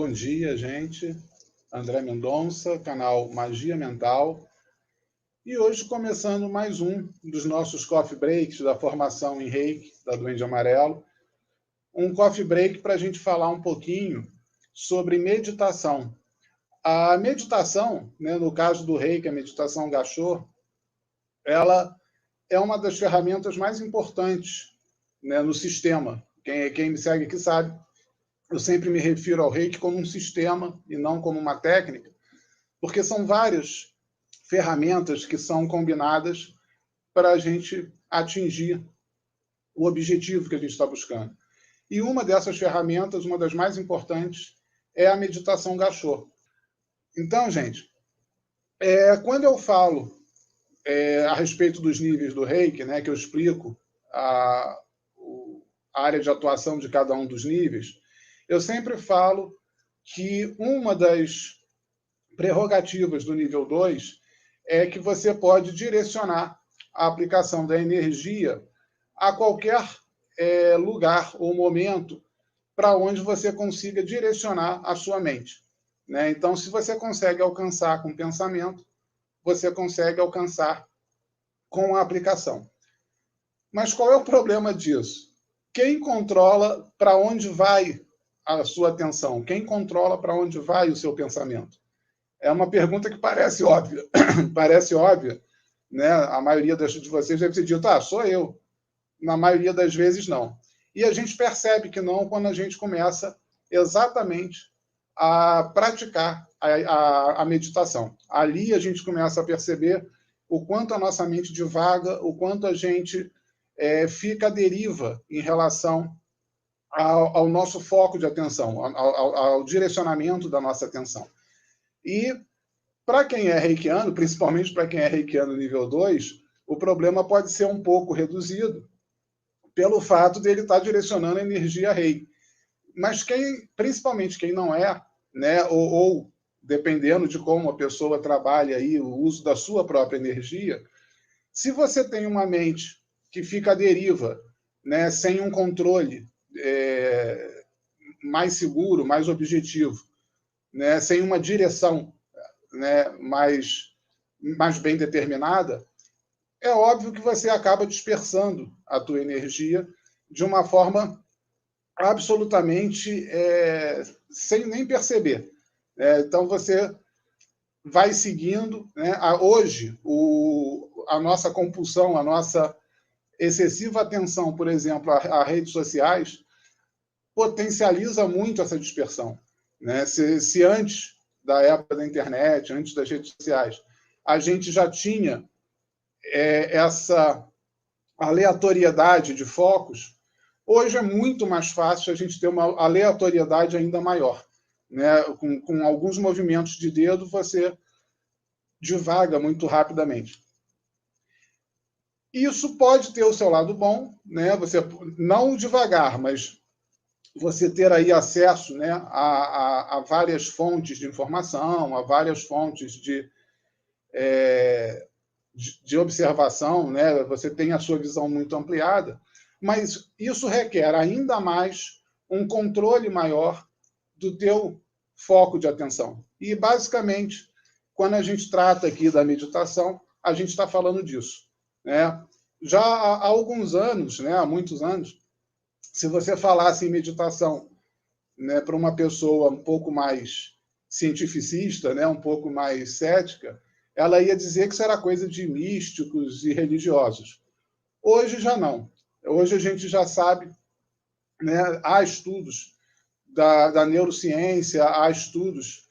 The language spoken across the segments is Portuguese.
Bom dia, gente. André Mendonça, canal Magia Mental. E hoje começando mais um dos nossos coffee breaks da formação em Reiki, da Duende Amarelo. Um coffee break para a gente falar um pouquinho sobre meditação. A meditação, no caso do Reiki, a meditação Gachô, ela é uma das ferramentas mais importantes, no sistema. Quem me segue aqui sabe. Eu sempre me refiro ao Reiki como um sistema e não como uma técnica, porque são várias ferramentas que são combinadas para a gente atingir o objetivo que a gente está buscando. E uma dessas ferramentas, uma das mais importantes, é a meditação Gachô. Então, gente, quando eu falo a respeito dos níveis do Reiki, que eu explico a área de atuação de cada um dos níveis, eu sempre falo que uma das prerrogativas do nível 2 é que você pode direcionar a aplicação da energia a qualquer lugar ou momento para onde você consiga direcionar a sua mente. Então, se você consegue alcançar com pensamento, você consegue alcançar com a aplicação. Mas qual é o problema disso? Quem controla para onde vai a sua atenção? Quem controla para onde vai o seu pensamento? É uma pergunta que parece óbvia. Parece óbvia, A maioria de vocês deve ter dito, sou eu. Na maioria das vezes, não. E a gente percebe que não quando a gente começa exatamente a praticar a meditação. Ali a gente começa a perceber o quanto a nossa mente divaga, o quanto a gente fica à deriva em relação ao nosso foco de atenção, ao direcionamento da nossa atenção. E para quem é reikiano, principalmente para quem é reikiano nível 2, o problema pode ser um pouco reduzido pelo fato dele estar direcionando a energia reiki. Mas principalmente quem não é, ou dependendo de como a pessoa trabalha aí, o uso da sua própria energia, se você tem uma mente que fica à deriva, sem um controle mais seguro, mais objetivo, sem uma direção mais bem determinada, é óbvio que você acaba dispersando a tua energia de uma forma absolutamente sem nem perceber. Então, você vai seguindo. Hoje, a nossa compulsão, a nossa excessiva atenção, por exemplo, a redes sociais, potencializa muito essa dispersão. Se antes da época da internet, antes das redes sociais, a gente já tinha essa aleatoriedade de focos, hoje é muito mais fácil a gente ter uma aleatoriedade ainda maior. Com alguns movimentos de dedo, você divaga muito rapidamente. Isso pode ter o seu lado bom, você não devagar, mas você ter aí acesso a várias fontes de informação, a várias fontes de observação, você tem a sua visão muito ampliada, mas isso requer ainda mais um controle maior do teu foco de atenção. E, basicamente, quando a gente trata aqui da meditação, a gente está falando disso. Já há alguns anos, há muitos anos, se você falasse em meditação para uma pessoa um pouco mais cientificista, um pouco mais cética, ela ia dizer que isso era coisa de místicos e religiosos. Hoje já não. Hoje a gente já sabe, há estudos da neurociência, há estudos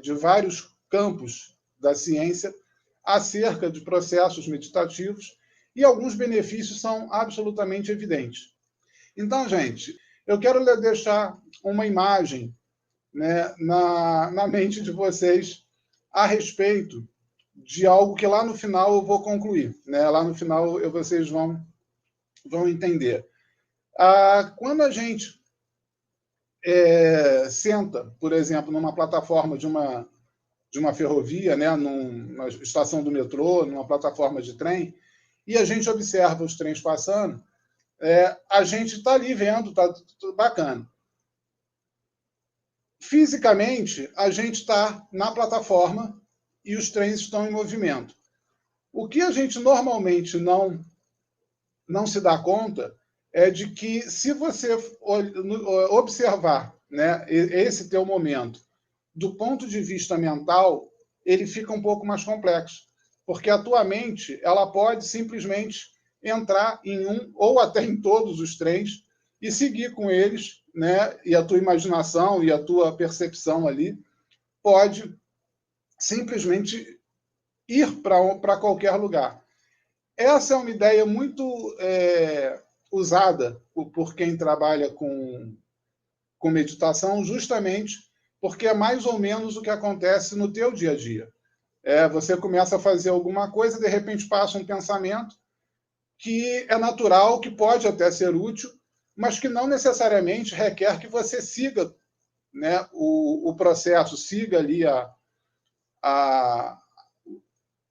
de vários campos da ciência acerca de processos meditativos e alguns benefícios são absolutamente evidentes. Então, gente, eu quero deixar uma imagem na mente de vocês a respeito de algo que lá no final eu vou concluir. Lá no final vocês vão entender. Quando a gente senta, por exemplo, numa plataforma de uma ferrovia, numa estação do metrô, numa plataforma de trem, e a gente observa os trens passando, a gente está ali vendo, está tudo bacana. Fisicamente, a gente está na plataforma e os trens estão em movimento. O que a gente normalmente não se dá conta é de que, se você observar, né, esse teu momento do ponto de vista mental, ele fica um pouco mais complexo, porque a tua mente ela pode simplesmente entrar em um ou até em todos os trens e seguir com eles, né? E a tua imaginação e a tua percepção ali pode simplesmente ir para qualquer lugar. Essa é uma ideia muito usada por quem trabalha com meditação, justamente porque é mais ou menos o que acontece no teu dia a dia. Você começa a fazer alguma coisa, de repente passa um pensamento que é natural, que pode até ser útil, mas que não necessariamente requer que você siga, né, o processo, siga ali a,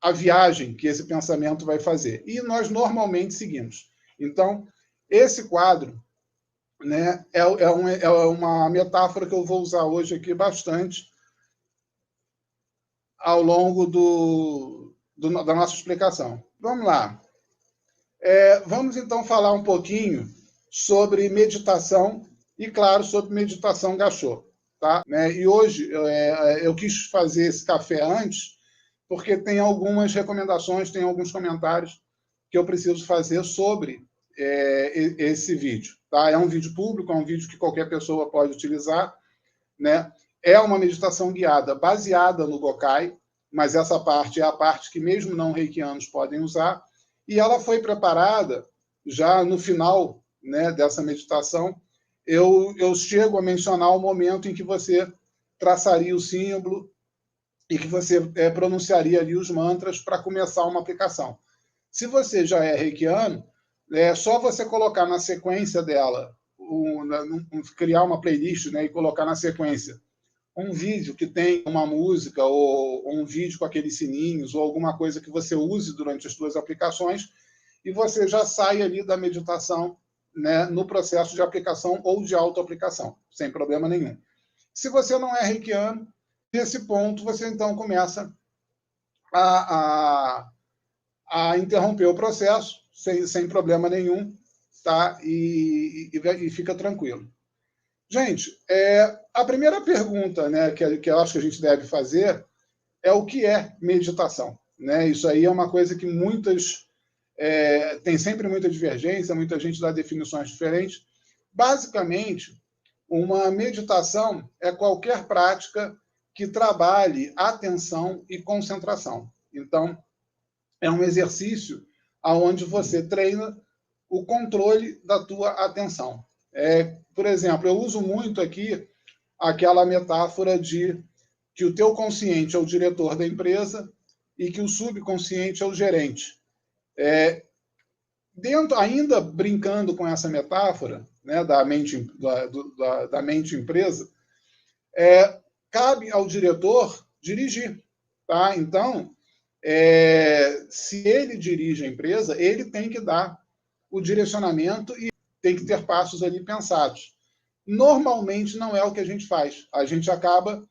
a viagem que esse pensamento vai fazer. E nós normalmente seguimos. Então, esse quadro, né, é uma metáfora que eu vou usar hoje aqui bastante ao longo da nossa explicação. Vamos lá. Vamos então falar um pouquinho sobre meditação e, claro, sobre meditação gachô. Tá? E hoje eu quis fazer esse café antes, porque tem algumas recomendações, tem alguns comentários que eu preciso fazer sobre esse vídeo. Tá? É um vídeo público, é um vídeo que qualquer pessoa pode utilizar. Né? É uma meditação guiada baseada no Gokai, mas essa parte é a parte que mesmo não reikianos podem usar, e ela foi preparada já no final, né, dessa meditação. Eu chego a mencionar o momento em que você traçaria o símbolo e que você pronunciaria ali os mantras para começar uma aplicação. Se você já é reikiano, é só você colocar na sequência dela, criar uma playlist, né, e colocar na sequência um vídeo que tem uma música ou um vídeo com aqueles sininhos ou alguma coisa que você use durante as suas aplicações, e você já sai ali da meditação, né, no processo de aplicação ou de autoaplicação, sem problema nenhum. Se você não é reikiano, nesse ponto você então começa a interromper o processo sem problema nenhum, tá? E fica tranquilo. Gente, a primeira pergunta, né, que eu acho que a gente deve fazer é o que é meditação. Né? Isso aí é uma coisa que tem sempre muita divergência, muita gente dá definições diferentes. Basicamente, uma meditação é qualquer prática que trabalhe atenção e concentração. Então, é um exercício onde você treina o controle da tua atenção. Por exemplo, eu uso muito aqui aquela metáfora de que o teu consciente é o diretor da empresa e que o subconsciente é o gerente. Ainda brincando com essa metáfora, né, da mente empresa, cabe ao diretor dirigir. Tá? Então, se ele dirige a empresa, ele tem que dar o direcionamento e tem que ter passos ali pensados. Normalmente não é o que a gente faz. A gente acaba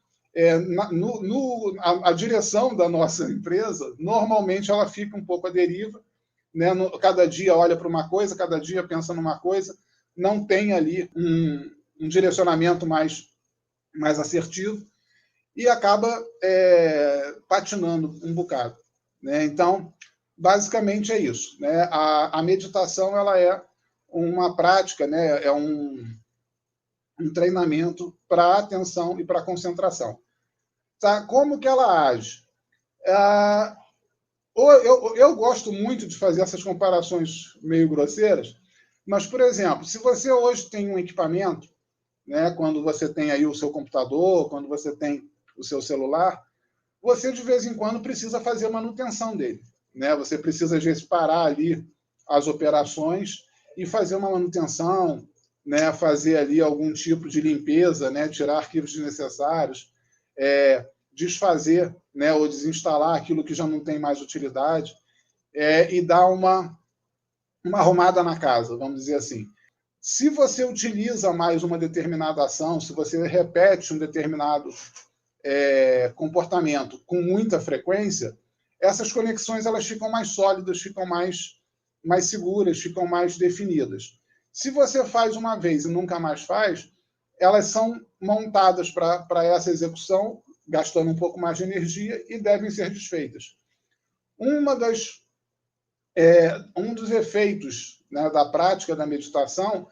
a direção da nossa empresa, normalmente ela fica um pouco à deriva, né? Cada dia olha para uma coisa, cada dia pensa numa coisa, não tem ali um direcionamento mais assertivo e acaba patinando um bocado. Né? Então, basicamente é isso. Né? A meditação ela é uma prática, né? É um treinamento para atenção e para concentração. Tá? Como que ela age? Eu gosto muito de fazer essas comparações meio grosseiras, mas, por exemplo, se você hoje tem um equipamento, né, quando você tem aí o seu computador, quando você tem o seu celular, você de vez em quando precisa fazer manutenção dele. Né? Você precisa, às vezes, parar ali as operações e fazer uma manutenção, né? Fazer ali algum tipo de limpeza, né? Tirar arquivos desnecessários, desfazer, né? Ou desinstalar aquilo que já não tem mais utilidade, e dar uma arrumada na casa, vamos dizer assim. Se você utiliza mais uma determinada ação, se você repete um determinado comportamento com muita frequência, essas conexões elas ficam mais sólidas, ficam mais seguras, ficam mais definidas. Se você faz uma vez e nunca mais faz, elas são montadas para essa execução, gastando um pouco mais de energia, e devem ser desfeitas. Um dos efeitos, né, da prática da meditação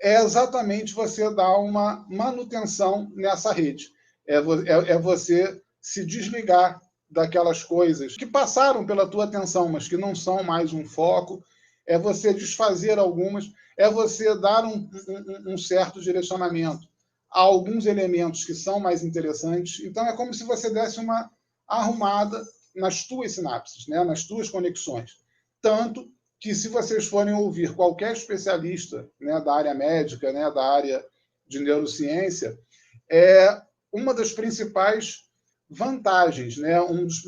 é exatamente você dar uma manutenção nessa rede. É você se desligar daquelas coisas que passaram pela tua atenção, mas que não são mais um foco. É você desfazer algumas, é você dar um certo direcionamento a alguns elementos que são mais interessantes. Então, é como se você desse uma arrumada nas tuas sinapses, né? Nas tuas conexões. Tanto que, se vocês forem ouvir qualquer especialista, né, da área médica, né, da área de neurociência, uma das principais vantagens, né, um dos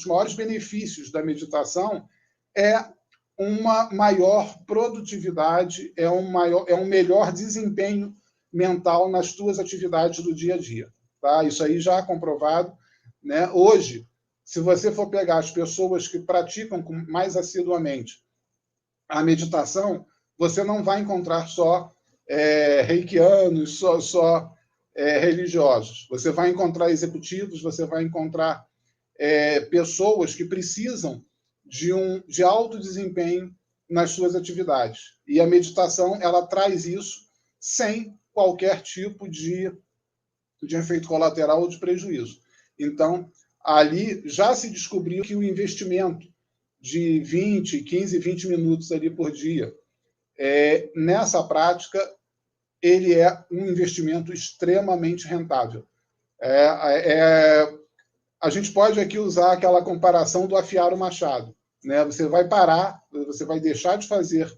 maiores benefícios da meditação é uma maior produtividade, é um melhor desempenho mental nas tuas atividades do dia a dia. Tá? Isso aí já é comprovado. Né? Hoje, se você for pegar as pessoas que praticam mais assiduamente a meditação, você não vai encontrar só reikianos, só religiosos. Você vai encontrar executivos, você vai encontrar pessoas que precisam de alto desempenho nas suas atividades. E a meditação ela traz isso sem qualquer tipo de efeito colateral ou de prejuízo. Então, ali já se descobriu que o investimento de 15, 20 minutos ali por dia, nessa prática, ele é um investimento extremamente rentável. A gente pode aqui usar aquela comparação do afiar o machado. Né? Você vai parar, você vai deixar de fazer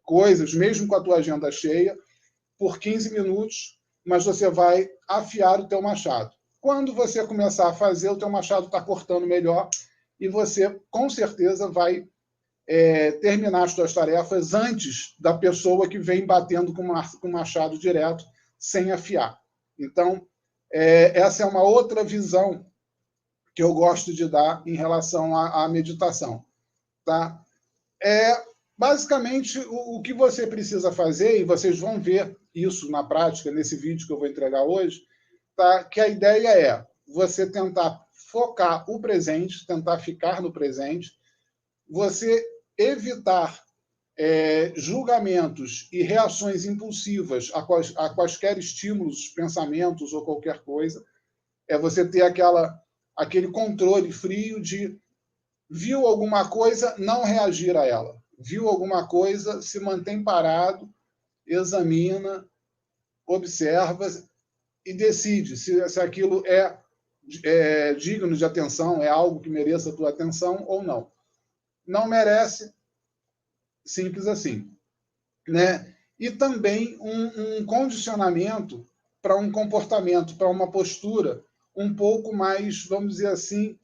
coisas, mesmo com a tua agenda cheia, por 15 minutos, mas você vai afiar o teu machado. Quando você começar a fazer, o teu machado está cortando melhor e você, com certeza, vai terminar as suas tarefas antes da pessoa que vem batendo com o machado direto, sem afiar. Então, essa é uma outra visão que eu gosto de dar em relação à meditação. Tá? Basicamente, o que você precisa fazer, e vocês vão ver isso na prática, nesse vídeo que eu vou entregar hoje, tá? Que a ideia é você tentar focar o presente, tentar ficar no presente, você evitar julgamentos e reações impulsivas a quaisquer estímulos, pensamentos ou qualquer coisa. É você ter aquele controle frio de viu alguma coisa, não reagir a ela. Viu alguma coisa, se mantém parado, examina, observa e decide se aquilo é digno de atenção, é algo que mereça a tua atenção ou não. Não merece, simples assim. Né? E também um condicionamento para um comportamento, para uma postura um pouco mais, vamos dizer assim,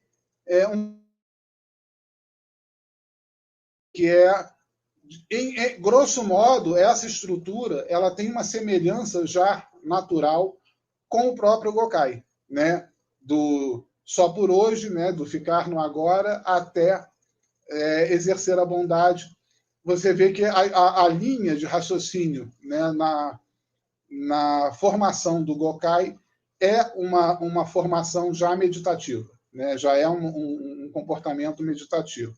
que grosso modo, essa estrutura ela tem uma semelhança já natural com o próprio Gokai, né? Do só por hoje, né? Do ficar no agora até exercer a bondade. Você vê que a linha de raciocínio, né, na formação do Gokai é uma formação já meditativa, né? Já é um comportamento meditativo.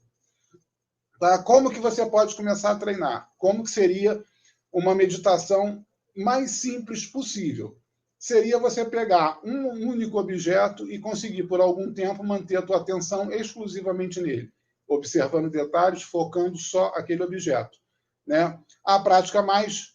Tá? Como que você pode começar a treinar? Como que seria uma meditação mais simples possível? Seria você pegar um único objeto e conseguir, por algum tempo, manter a tua atenção exclusivamente nele, observando detalhes, focando só aquele objeto. Né? A prática mais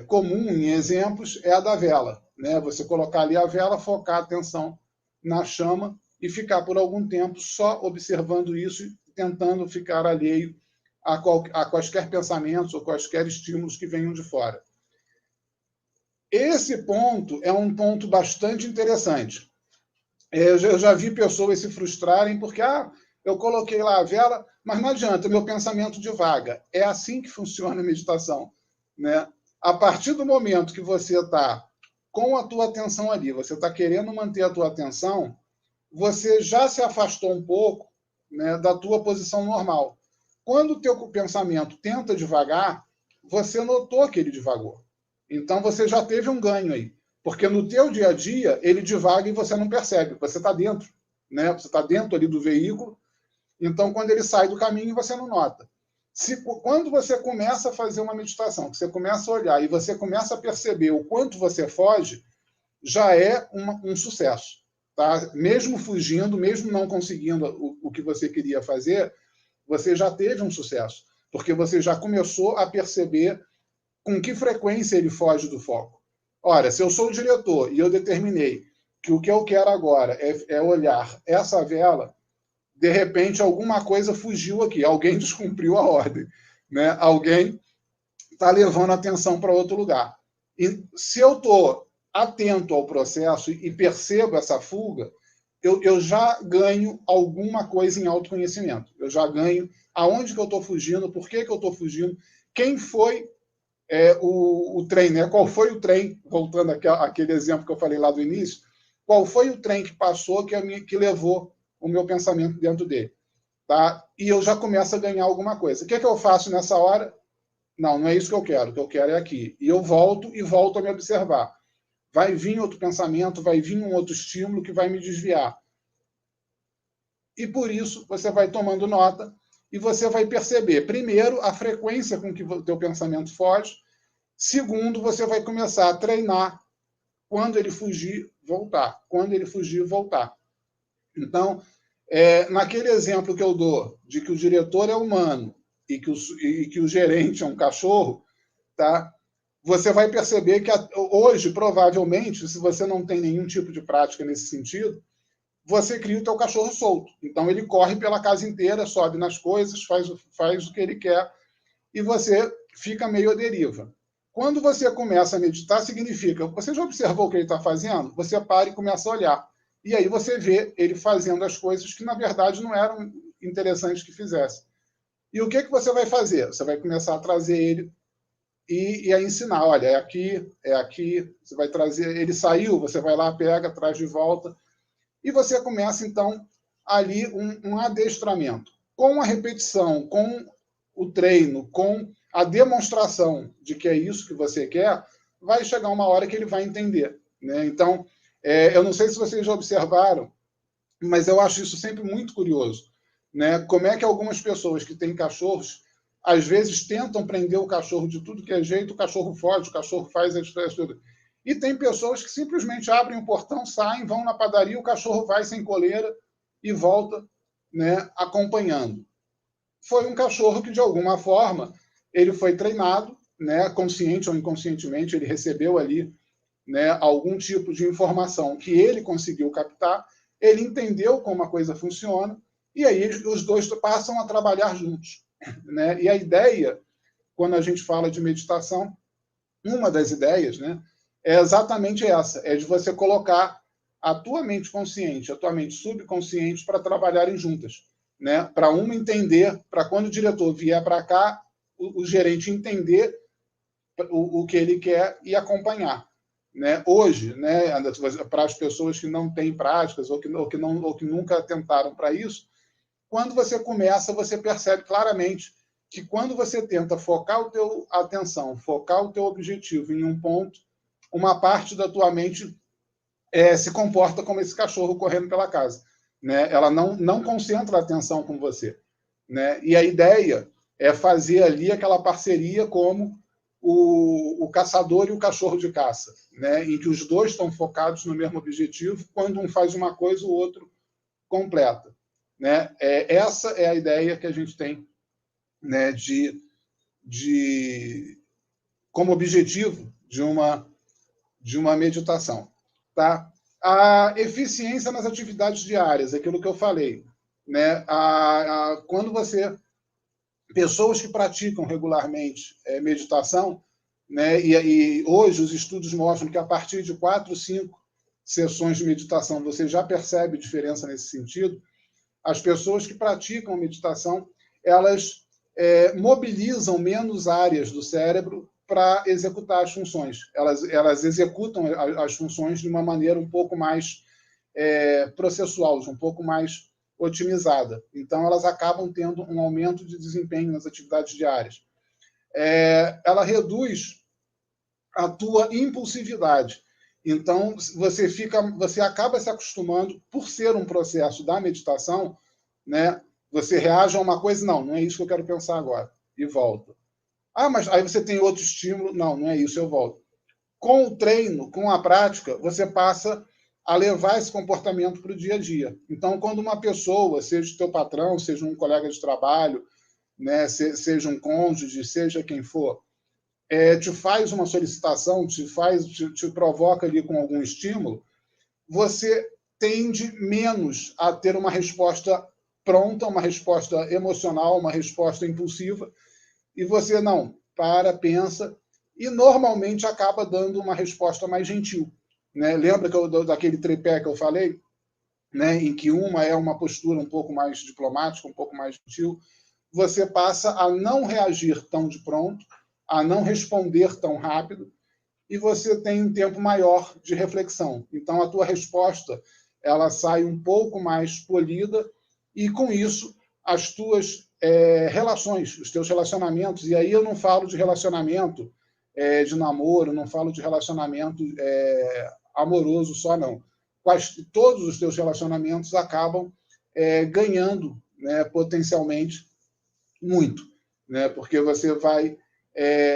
comum, em exemplos, é a da vela. Né? Você colocar ali a vela, focar a atenção na chama e ficar por algum tempo só observando isso, tentando ficar alheio a quaisquer pensamentos ou quaisquer estímulos que venham de fora. Esse ponto é um ponto bastante interessante. Eu já vi pessoas se frustrarem porque eu coloquei lá a vela, mas não adianta, meu pensamento divaga. É assim que funciona a meditação. né? A partir do momento que você está com a tua atenção ali, você está querendo manter a tua atenção, você já se afastou um pouco, né, da tua posição normal. Quando o teu pensamento tenta devagar, você notou que ele divagou. Então você já teve um ganho aí. Porque no teu dia a dia, ele divaga e você não percebe. Você está dentro, né? Você está dentro ali do veículo. Então, quando ele sai do caminho, você não nota. Quando você começa a fazer uma meditação, que você começa a olhar e você começa a perceber o quanto você foge, já é um sucesso. Tá? Mesmo fugindo, mesmo não conseguindo o que você queria fazer, você já teve um sucesso, porque você já começou a perceber com que frequência ele foge do foco. Ora, se eu sou o diretor e eu determinei que o que eu quero agora é olhar essa vela, de repente alguma coisa fugiu aqui, alguém descumpriu a ordem, né? Alguém está levando a atenção para outro lugar. E se eu estou atento ao processo e percebo essa fuga, eu já ganho alguma coisa em autoconhecimento. Eu já ganho aonde que eu estou fugindo, por que eu estou fugindo, quem foi o trem, né? Qual foi o trem, voltando àquele exemplo que eu falei lá do início, qual foi o trem que passou que levou o meu pensamento dentro dele. Tá? E eu já começo a ganhar alguma coisa. O que eu faço nessa hora? Não é isso que eu quero. O que eu quero é aqui. E eu volto a me observar. Vai vir outro pensamento, vai vir um outro estímulo que vai me desviar. E por isso você vai tomando nota e você vai perceber, primeiro, a frequência com que o teu pensamento foge. Segundo, você vai começar a treinar quando ele fugir, voltar. Quando ele fugir, voltar. Então, naquele exemplo que eu dou, de que o diretor é humano e que o gerente é um cachorro, tá? Você vai perceber que hoje, provavelmente, se você não tem nenhum tipo de prática nesse sentido, você cria o teu cachorro solto. Então, ele corre pela casa inteira, sobe nas coisas, faz o que ele quer, e você fica meio à deriva. Quando você começa a meditar, significa, você já observou o que ele está fazendo? Você para e começa a olhar. E aí você vê ele fazendo as coisas que, na verdade, não eram interessantes que fizesse. E o que você vai fazer? Você vai começar a trazer ele e a ensinar. Olha, é aqui. Você vai trazer. Ele saiu, você vai lá, pega, traz de volta. E você começa, então, ali um adestramento. Com a repetição, com o treino, com a demonstração de que é isso que você quer, vai chegar uma hora que ele vai entender. Né? Então, eu não sei se vocês já observaram, mas eu acho isso sempre muito curioso. Né? Como é que algumas pessoas que têm cachorros, às vezes tentam prender o cachorro de tudo que é jeito, o cachorro foge, o cachorro faz as coisas. E tem pessoas que simplesmente abrem o portão, saem, vão na padaria, o cachorro vai sem coleira e volta, né, acompanhando. Foi um cachorro que, de alguma forma, ele foi treinado, né, consciente ou inconscientemente, ele recebeu ali, né, algum tipo de informação que ele conseguiu captar, ele entendeu como a coisa funciona, e aí os dois passam a trabalhar juntos. Né? E a ideia, quando a gente fala de meditação, uma das ideias, né, é exatamente essa, é de você colocar a tua mente consciente, a tua mente subconsciente para trabalharem juntas. Né? Para uma entender, para quando o diretor vier para cá, o gerente entender o que ele quer e acompanhar. Né? Hoje, né, para as pessoas que não têm práticas ou que nunca tentaram para isso, quando você começa, você percebe claramente que quando você tenta focar a tua atenção, focar o teu objetivo em um ponto, uma parte da tua mente se comporta como esse cachorro correndo pela casa. Né? Ela não concentra a atenção com você. Né? E a ideia é fazer ali aquela parceria como o caçador e o cachorro de caça, né? Em que os dois estão focados no mesmo objetivo, quando um faz uma coisa, o outro completa. Né? Essa é a ideia que a gente tem, né, como objetivo de uma meditação. Tá? A eficiência nas atividades diárias, aquilo que eu falei. Né? Quando pessoas que praticam regularmente meditação, né, e hoje os estudos mostram que a partir de 4, 5 sessões de meditação você já percebe diferença nesse sentido, as pessoas que praticam meditação, elas mobilizam menos áreas do cérebro para executar as funções. Elas executam as funções de uma maneira um pouco mais processual, um pouco mais otimizada. Então, elas acabam tendo um aumento de desempenho nas atividades diárias. Ela reduz a tua impulsividade. Então, você acaba se acostumando, por ser um processo da meditação, né? Você reage a uma coisa, não é isso que eu quero pensar agora, e volta. Mas aí você tem outro estímulo, não é isso, eu volto. Com o treino, com a prática, você passa a levar esse comportamento para o dia a dia. Então, quando uma pessoa, seja o teu patrão, seja um colega de trabalho, né, seja um cônjuge, seja quem for, te faz uma solicitação, te provoca ali com algum estímulo, você tende menos a ter uma resposta pronta, uma resposta emocional, uma resposta impulsiva, e você não para, pensa, e normalmente acaba dando uma resposta mais gentil. Né? Lembra daquele tripé que eu falei? Né? Em que uma é uma postura um pouco mais diplomática, um pouco mais gentil, você passa a não reagir tão de pronto, a não responder tão rápido, e você tem um tempo maior de reflexão. Então, a tua resposta ela sai um pouco mais polida, e com isso, as tuas relações, os teus relacionamentos, e aí eu não falo de relacionamento de namoro, não falo de relacionamento amoroso só, não. Todos os teus relacionamentos acabam ganhando, né, potencialmente muito, né, porque você vai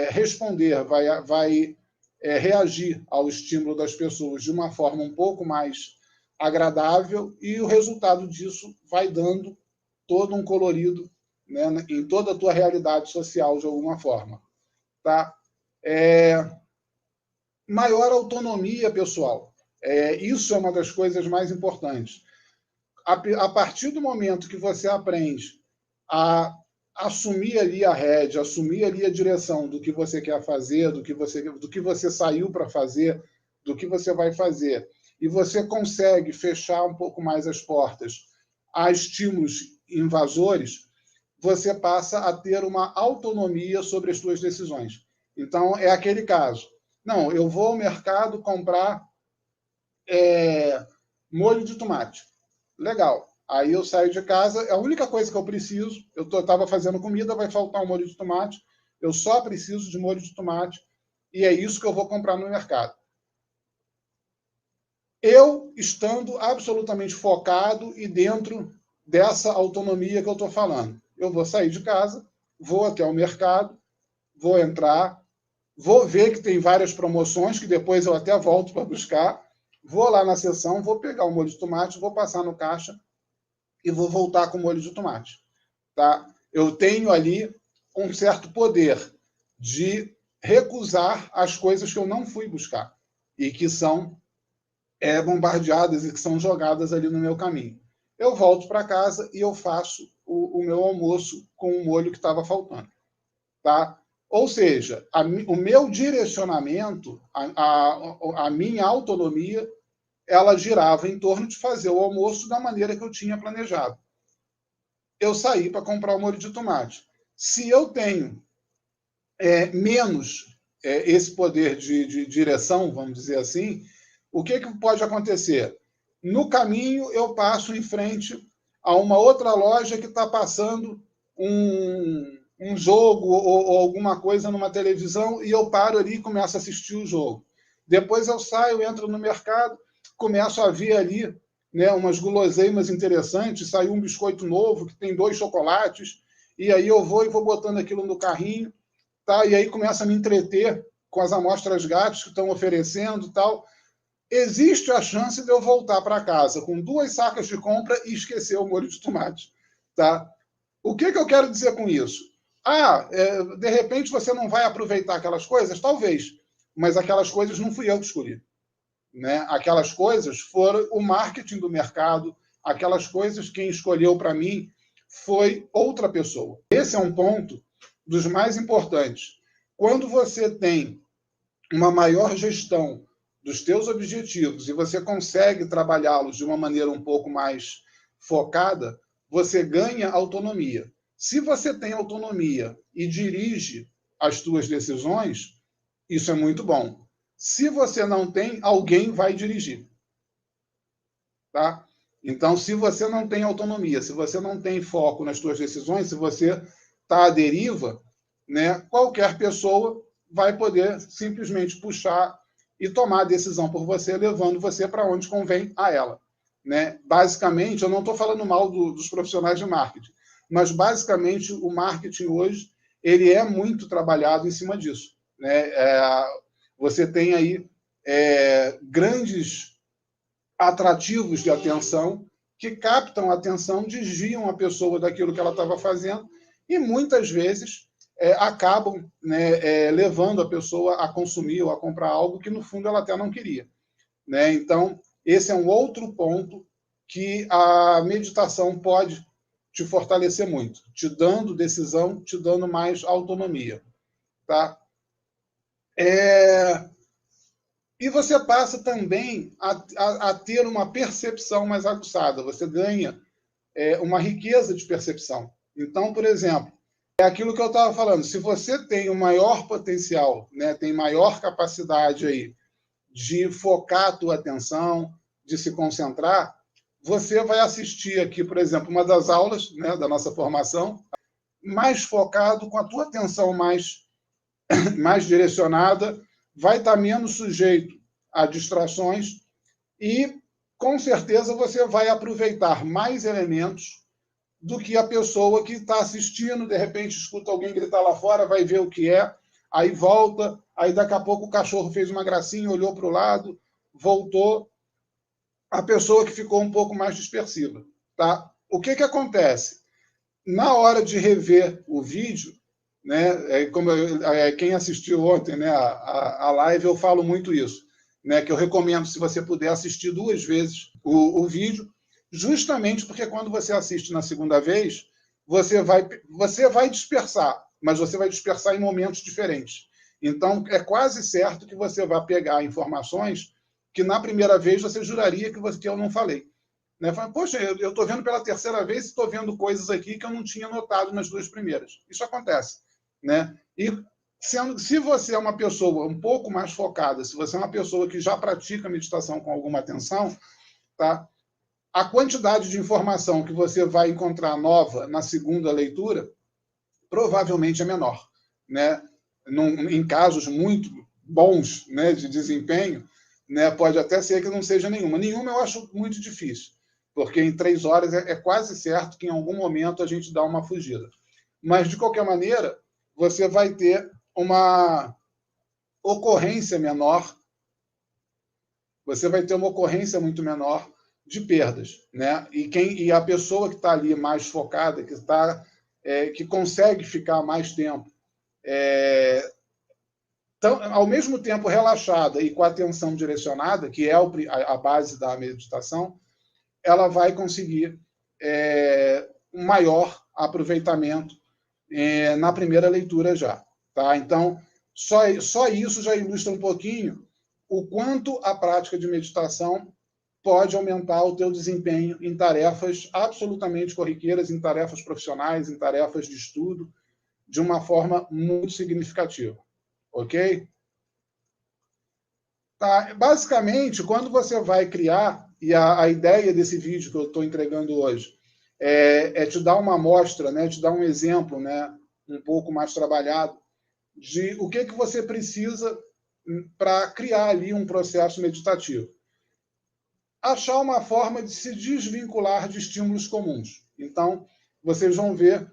responder, vai reagir ao estímulo das pessoas de uma forma um pouco mais agradável, e o resultado disso vai dando todo um colorido, né, em toda a tua realidade social, de alguma forma. Tá? Maior autonomia pessoal. Isso é uma das coisas mais importantes. A partir do momento que você aprende a assumir ali a rédea, assumir ali a direção do que você quer fazer, do que você saiu para fazer, do que você vai fazer, e você consegue fechar um pouco mais as portas a estímulos invasores, você passa a ter uma autonomia sobre as suas decisões. Então, é aquele caso. Não, eu vou ao mercado comprar molho de tomate. Legal. Aí eu saio de casa, é a única coisa que eu preciso, eu estava fazendo comida, vai faltar um molho de tomate, eu só preciso de molho de tomate, e é isso que eu vou comprar no mercado. Eu estando absolutamente focado e dentro dessa autonomia que eu estou falando. Eu vou sair de casa, vou até o mercado, vou entrar, vou ver que tem várias promoções, que depois eu até volto para buscar, vou lá na seção, vou pegar o molho de tomate, vou passar no caixa e vou voltar com o molho de tomate. Tá? Eu tenho ali um certo poder de recusar as coisas que eu não fui buscar e que são bombardeadas e que são jogadas ali no meu caminho. Eu volto para casa e eu faço o meu almoço com o molho que estava faltando. Tá? Ou seja, o meu direcionamento, a minha autonomia, ela girava em torno de fazer o almoço da maneira que eu tinha planejado. Eu saí para comprar o molho de tomate. Se eu tenho menos esse poder de direção, vamos dizer assim, o que pode acontecer? No caminho, eu passo em frente a uma outra loja que está passando um jogo ou alguma coisa numa televisão, e eu paro ali e começo a assistir o jogo. Depois eu saio, entro no mercado, começo a ver ali, né, umas guloseimas interessantes, saiu um biscoito novo que tem 2 chocolates, e aí eu vou botando aquilo no carrinho, tá? E aí começa a me entreter com as amostras grátis que estão oferecendo, tal. Existe a chance de eu voltar para casa com 2 sacas de compra e esquecer o molho de tomate. Tá? O que eu quero dizer com isso? De repente você não vai aproveitar aquelas coisas? Talvez. Mas aquelas coisas não fui eu que escolhi. Né? Aquelas coisas foram o marketing do mercado, aquelas coisas quem escolheu para mim foi outra pessoa. Esse é um ponto dos mais importantes. Quando você tem uma maior gestão dos teus objetivos e você consegue trabalhá-los de uma maneira um pouco mais focada, você ganha autonomia. Se você tem autonomia e dirige as tuas decisões, isso é muito bom. Se você não tem, alguém vai dirigir. Tá? Então, se você não tem autonomia, se você não tem foco nas suas decisões, se você está à deriva, né, qualquer pessoa vai poder simplesmente puxar e tomar a decisão por você, levando você para onde convém a ela. Né? Basicamente, eu não estou falando mal dos profissionais de marketing, mas basicamente o marketing hoje ele é muito trabalhado em cima disso. Né? Você tem aí grandes atrativos de atenção que captam a atenção, desviam a pessoa daquilo que ela estava fazendo e muitas vezes acabam, né, levando a pessoa a consumir ou a comprar algo que no fundo ela até não queria. Né? Então, esse é um outro ponto que a meditação pode te fortalecer muito, te dando decisão, te dando mais autonomia. Tá? E você passa também a ter uma percepção mais aguçada, você ganha uma riqueza de percepção. Então, por exemplo, é aquilo que eu estava falando, se você tem o maior potencial, né, tem maior capacidade aí de focar a tua atenção, de se concentrar, você vai assistir aqui, por exemplo, uma das aulas, né, da nossa formação, mais focado, com a tua atenção mais direcionada, vai estar menos sujeito a distrações e, com certeza, você vai aproveitar mais elementos do que a pessoa que está assistindo, de repente escuta alguém gritar lá fora, vai ver o que é, aí volta, aí daqui a pouco o cachorro fez uma gracinha, olhou para o lado, voltou. A pessoa que ficou um pouco mais dispersiva. Tá? O que acontece? Na hora de rever o vídeo, né, como quem assistiu ontem, né, a live, eu falo muito isso, né, que eu recomendo, se você puder, assistir 2 vezes o vídeo, justamente porque quando você assiste na segunda vez, você vai dispersar, mas você vai dispersar em momentos diferentes. Então, é quase certo que você vai pegar informações que na primeira vez você juraria que eu não falei. Né? Fala, poxa, eu estou vendo pela terceira vez e estou vendo coisas aqui que eu não tinha notado nas 2 primeiras. Isso acontece. Né? E se você é uma pessoa um pouco mais focada, se você é uma pessoa que já pratica meditação com alguma atenção, tá? A quantidade de informação que você vai encontrar nova na segunda leitura provavelmente é menor. Né? Em casos muito bons, né, de desempenho, né, pode até ser que não seja nenhuma. Nenhuma eu acho muito difícil, porque em 3 horas é quase certo que em algum momento a gente dá uma fugida. Mas, de qualquer maneira, você vai ter uma ocorrência menor, você vai ter uma ocorrência muito menor de perdas. Né? E a pessoa que está ali mais focada, que consegue ficar mais tempo, ao mesmo tempo relaxada e com a atenção direcionada, que é a base da meditação, ela vai conseguir um maior aproveitamento na primeira leitura já. Tá? Então, só isso já ilustra um pouquinho o quanto a prática de meditação pode aumentar o teu desempenho em tarefas absolutamente corriqueiras, em tarefas profissionais, em tarefas de estudo, de uma forma muito significativa. Ok? Tá? Basicamente, quando você vai criar, e a ideia desse vídeo que eu estou entregando hoje é te dar uma amostra, né, te dar um exemplo, né, um pouco mais trabalhado, de o que você precisa para criar ali um processo meditativo. Achar uma forma de se desvincular de estímulos comuns. Então, vocês vão ver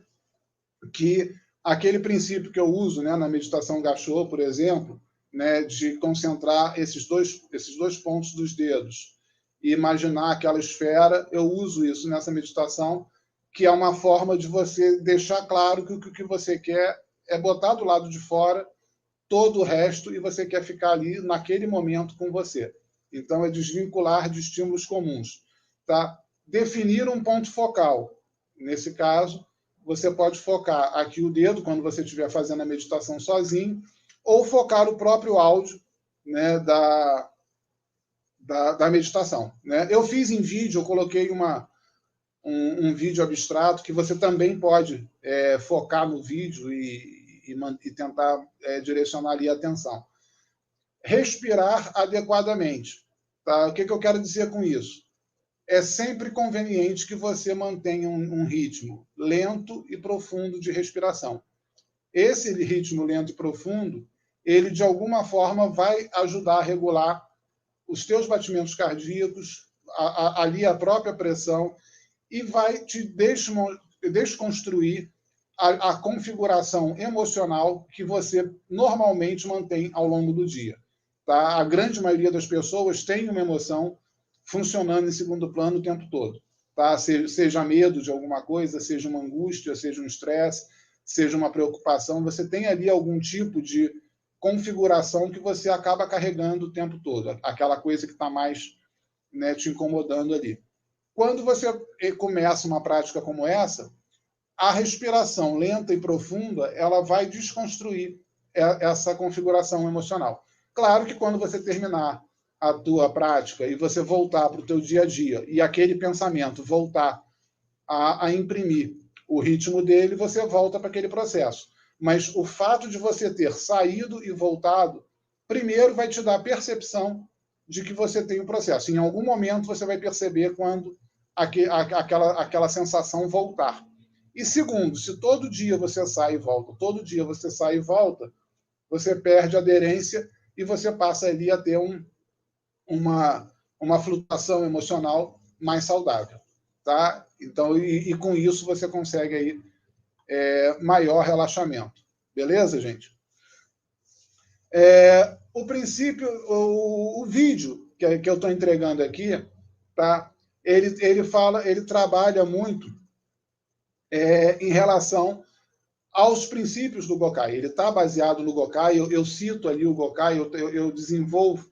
que aquele princípio que eu uso, né, na meditação Gachô, por exemplo, né, de concentrar esses dois pontos dos dedos e imaginar aquela esfera, eu uso isso nessa meditação, que é uma forma de você deixar claro que o que você quer é botar do lado de fora todo o resto e você quer ficar ali naquele momento com você. Então, é desvincular de estímulos comuns. Tá? Definir um ponto focal. Nesse caso, você pode focar aqui o dedo, quando você estiver fazendo a meditação sozinho, ou focar o próprio áudio, né, da meditação. Né? Eu fiz em vídeo, eu coloquei um vídeo abstrato que você também pode focar no vídeo e tentar direcionar ali a atenção. respirar adequadamente. Tá? O que eu quero dizer com isso? É sempre conveniente que você mantenha um ritmo lento e profundo de respiração. Esse ritmo lento e profundo, ele de alguma forma vai ajudar a regular os teus batimentos cardíacos, ali a própria pressão, e vai te desconstruir a configuração emocional que você normalmente mantém ao longo do dia. Tá? A grande maioria das pessoas tem uma emoção funcionando em segundo plano o tempo todo. Tá? Seja medo de alguma coisa, seja uma angústia, seja um estresse, seja uma preocupação, você tem ali algum tipo de configuração que você acaba carregando o tempo todo, aquela coisa que está mais, né, te incomodando ali. Quando você começa uma prática como essa, a respiração lenta e profunda, ela vai desconstruir essa configuração emocional. Claro que quando você terminar a tua prática e você voltar para o teu dia a dia e aquele pensamento voltar a imprimir o ritmo dele, você volta para aquele processo. Mas o fato de você ter saído e voltado, primeiro vai te dar a percepção de que você tem um processo. Em algum momento você vai perceber quando aquela sensação voltar. E segundo, se todo dia você sai e volta, todo dia você sai e volta, você perde aderência e você passa ali a ter uma flutuação emocional mais saudável. Tá? Então, e com isso você consegue aí maior relaxamento. Beleza, gente? O princípio, o vídeo que eu estou entregando aqui, tá? Ele trabalha muito em relação aos princípios do Gokai. Ele está baseado no Gokai, eu cito ali o Gokai, eu desenvolvo,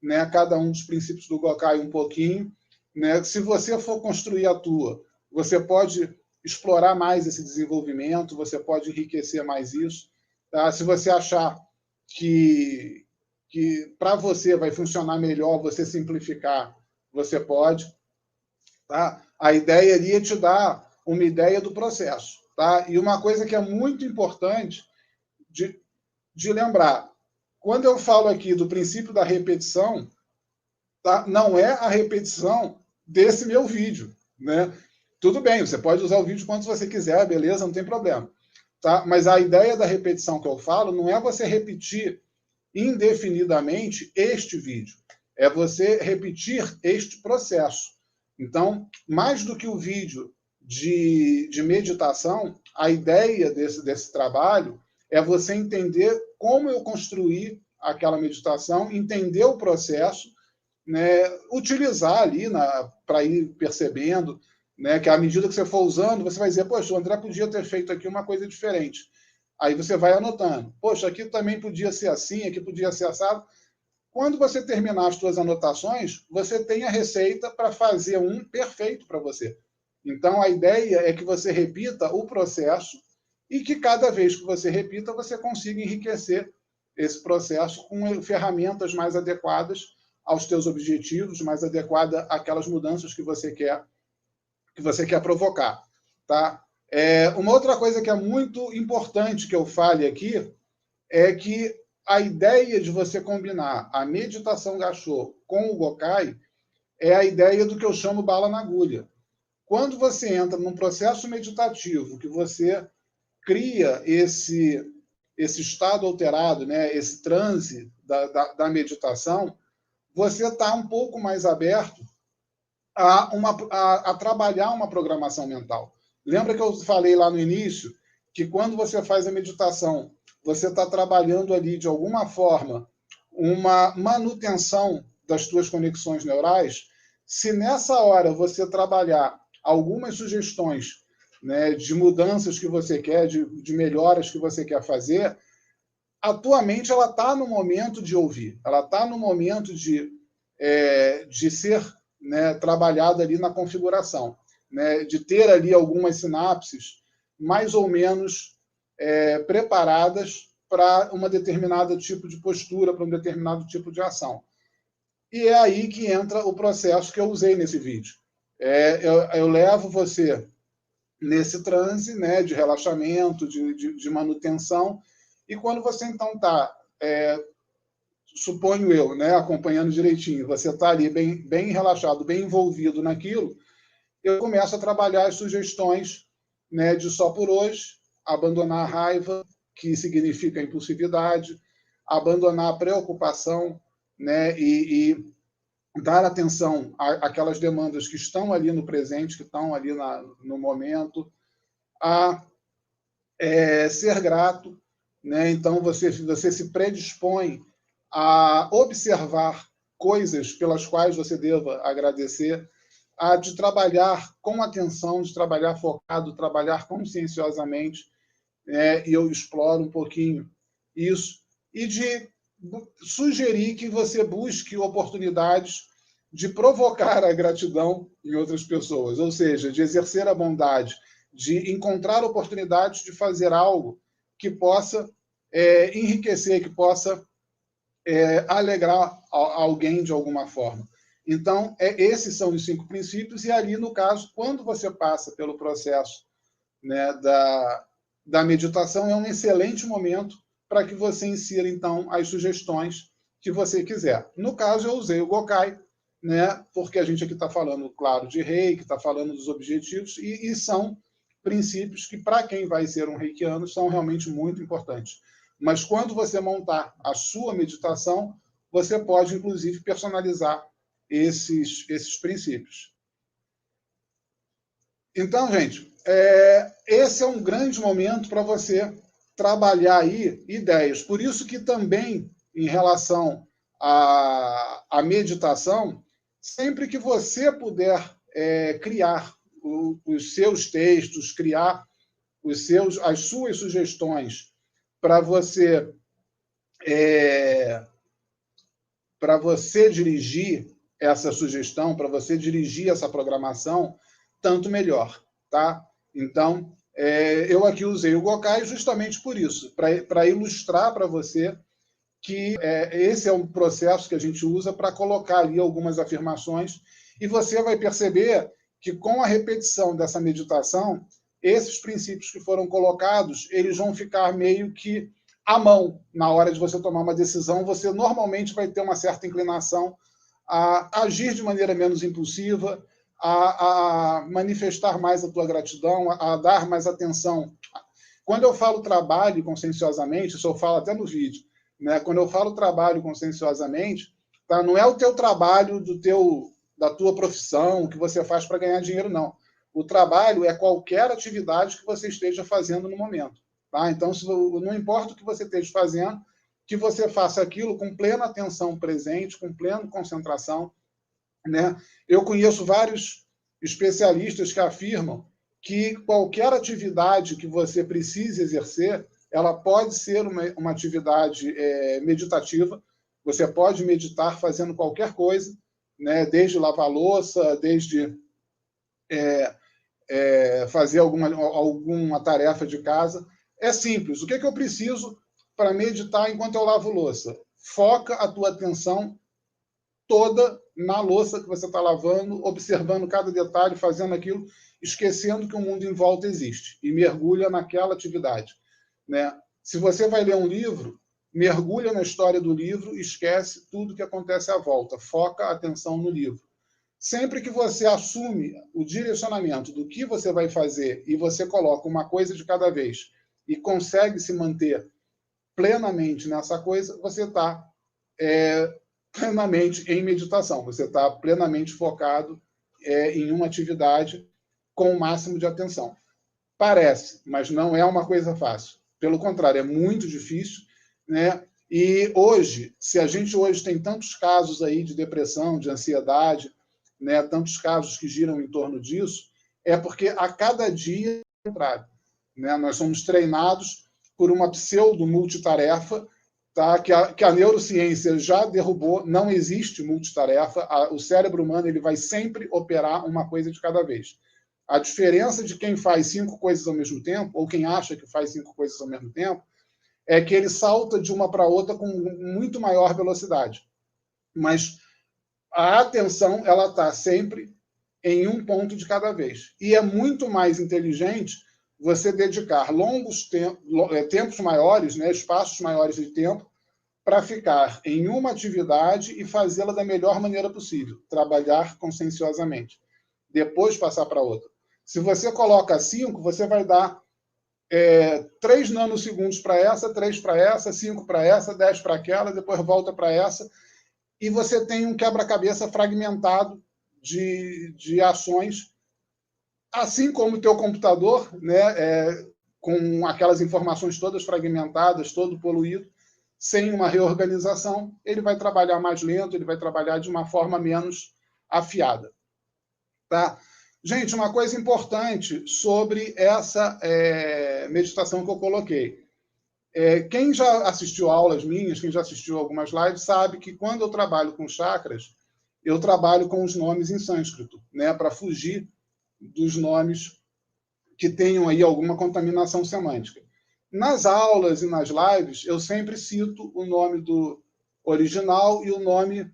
né, cada um dos princípios do Gokai um pouquinho. Né? Se você for construir a tua, você pode explorar mais esse desenvolvimento, você pode enriquecer mais isso. Tá? Se você achar que para você vai funcionar melhor você simplificar, você pode. Tá? A ideia ali é te dar uma ideia do processo. Tá? E uma coisa que é muito importante de lembrar, quando eu falo aqui do princípio da repetição, tá? Não é a repetição desse meu vídeo. Né? Tudo bem, você pode usar o vídeo quanto você quiser, beleza, não tem problema. Tá? Mas a ideia da repetição que eu falo não é você repetir indefinidamente este vídeo, é você repetir este processo. Então, mais do que o vídeo de meditação, a ideia desse trabalho é você entender como eu construí aquela meditação, entender o processo, né, utilizar ali para ir percebendo, né, que à medida que você for usando, você vai dizer, poxa, o André podia ter feito aqui uma coisa diferente. Aí você vai anotando. Poxa, aqui também podia ser assim, aqui podia ser assado. Quando você terminar as suas anotações, você tem a receita para fazer um perfeito para você. Então, a ideia é que você repita o processo e que cada vez que você repita, você consiga enriquecer esse processo com ferramentas mais adequadas aos teus objetivos, mais adequada àquelas mudanças que você quer provocar. Tá? Uma outra coisa que é muito importante que eu fale aqui é que a ideia de você combinar a meditação Gachô com o Gokai é a ideia do que eu chamo bala na agulha. Quando você entra num processo meditativo, que você cria esse estado alterado, né, esse transe da meditação, você está um pouco mais aberto a trabalhar uma programação mental. Lembra que eu falei lá no início que quando você faz a meditação, você está trabalhando ali, de alguma forma, uma manutenção das suas conexões neurais? Se nessa hora você trabalhar algumas sugestões, né, de mudanças que você quer, de melhoras que você quer fazer, a tua mente está no momento de ouvir, ela está no momento de ser, né, trabalhada ali na configuração, né, de ter ali algumas sinapses mais ou menos preparadas para um determinado tipo de postura, para um determinado tipo de ação. E é aí que entra o processo que eu usei nesse vídeo. Eu levo você nesse transe, né, de relaxamento, de manutenção, e quando você então está suponho eu, né, acompanhando direitinho, você está ali bem relaxado, bem envolvido naquilo, eu começo a trabalhar as sugestões, né, de só por hoje, abandonar a raiva, que significa impulsividade, abandonar a preocupação, né, e dar atenção àquelas demandas que estão ali no presente, que estão ali no momento, a ser grato, né? Então você se predispõe a observar coisas pelas quais você deva agradecer, de trabalhar com atenção, de trabalhar focado, trabalhar conscienciosamente, e eu exploro um pouquinho isso, e de sugerir que você busque oportunidades de provocar a gratidão em outras pessoas, ou seja, de exercer a bondade, de encontrar oportunidades de fazer algo que possa enriquecer, que possa alegrar alguém de alguma forma. Então, esses são os 5 princípios, e ali, no caso, quando você passa pelo processo, né, da meditação, é um excelente momento para que você insira, então, as sugestões que você quiser. No caso, eu usei o Gokai, né, porque a gente aqui está falando, claro, de Reiki, está falando dos objetivos, e são princípios que, para quem vai ser um reikiano, são realmente muito importantes. Mas quando você montar a sua meditação, você pode, inclusive, personalizar esses princípios. Então, gente, esse é um grande momento para você trabalhar aí ideias. Por isso que também, em relação à meditação, sempre que você puder criar os seus textos, criar as suas sugestões para você dirigir essa sugestão, para você dirigir essa programação, tanto melhor, tá? Então, eu aqui usei o Gokai justamente por isso, para ilustrar para você que esse é um processo que a gente usa para colocar ali algumas afirmações, e você vai perceber que com a repetição dessa meditação, esses princípios que foram colocados, eles vão ficar meio que à mão. Na hora de você tomar uma decisão, você normalmente vai ter uma certa inclinação a agir de maneira menos impulsiva, a manifestar mais a tua gratidão, a dar mais atenção. Quando eu falo trabalho conscienciosamente, isso eu falo até no vídeo, né? Quando eu falo trabalho conscienciosamente, tá? Não é o teu trabalho da tua profissão, que você faz para ganhar dinheiro, não. O trabalho é qualquer atividade que você esteja fazendo no momento. Tá? Então, não importa o que você esteja fazendo, que você faça aquilo com plena atenção presente, com plena concentração, né? Eu conheço vários especialistas que afirmam que qualquer atividade que você precise exercer, ela pode ser uma atividade meditativa. Você pode meditar fazendo qualquer coisa, né? Desde lavar louça, desde fazer alguma tarefa de casa. É simples. O que eu preciso para meditar enquanto eu lavo louça? Foca a tua atenção toda na louça que você está lavando, observando cada detalhe, fazendo aquilo, esquecendo que o mundo em volta existe, e mergulha naquela atividade, né? Se você vai ler um livro, mergulha na história do livro, esquece tudo que acontece à volta, foca a atenção no livro. Sempre que você assume o direcionamento do que você vai fazer e você coloca uma coisa de cada vez e consegue se manter plenamente nessa coisa, você está plenamente em meditação, você está plenamente focado em uma atividade com o máximo de atenção. Parece, mas não é uma coisa fácil. Pelo contrário, é muito difícil, né? E hoje, se a gente hoje tem tantos casos aí de depressão, de ansiedade, né, tantos casos que giram em torno disso, é porque a cada dia é o contrário, né? Nós somos treinados por uma pseudo-multitarefa, tá? que a neurociência já derrubou, não existe multitarefa, o cérebro humano ele vai sempre operar uma coisa de cada vez. A diferença de quem faz 5 coisas ao mesmo tempo, ou quem acha que faz 5 coisas ao mesmo tempo, é que ele salta de uma para outra com muito maior velocidade. Mas a atenção ela está sempre em um ponto de cada vez. E é muito mais inteligente você dedicar longos tempos maiores, né, espaços maiores de tempo, para ficar em uma atividade e fazê-la da melhor maneira possível, trabalhar conscienciosamente. Depois passar para outra. Se você coloca 5, você vai dar 3 nanosegundos para essa, 3 para essa, 5 para essa, 10 para aquela, depois volta para essa, e você tem um quebra-cabeça fragmentado de ações, assim como o teu computador, né, com aquelas informações todas fragmentadas, todo poluído, sem uma reorganização, ele vai trabalhar mais lento, ele vai trabalhar de uma forma menos afiada. Tá? Gente, uma coisa importante sobre essa meditação que eu coloquei. Quem já assistiu aulas minhas, quem já assistiu algumas lives, sabe que quando eu trabalho com chakras, eu trabalho com os nomes em sânscrito, né, para fugir dos nomes que tenham aí alguma contaminação semântica. Nas aulas e nas lives, eu sempre cito o nome do original e o nome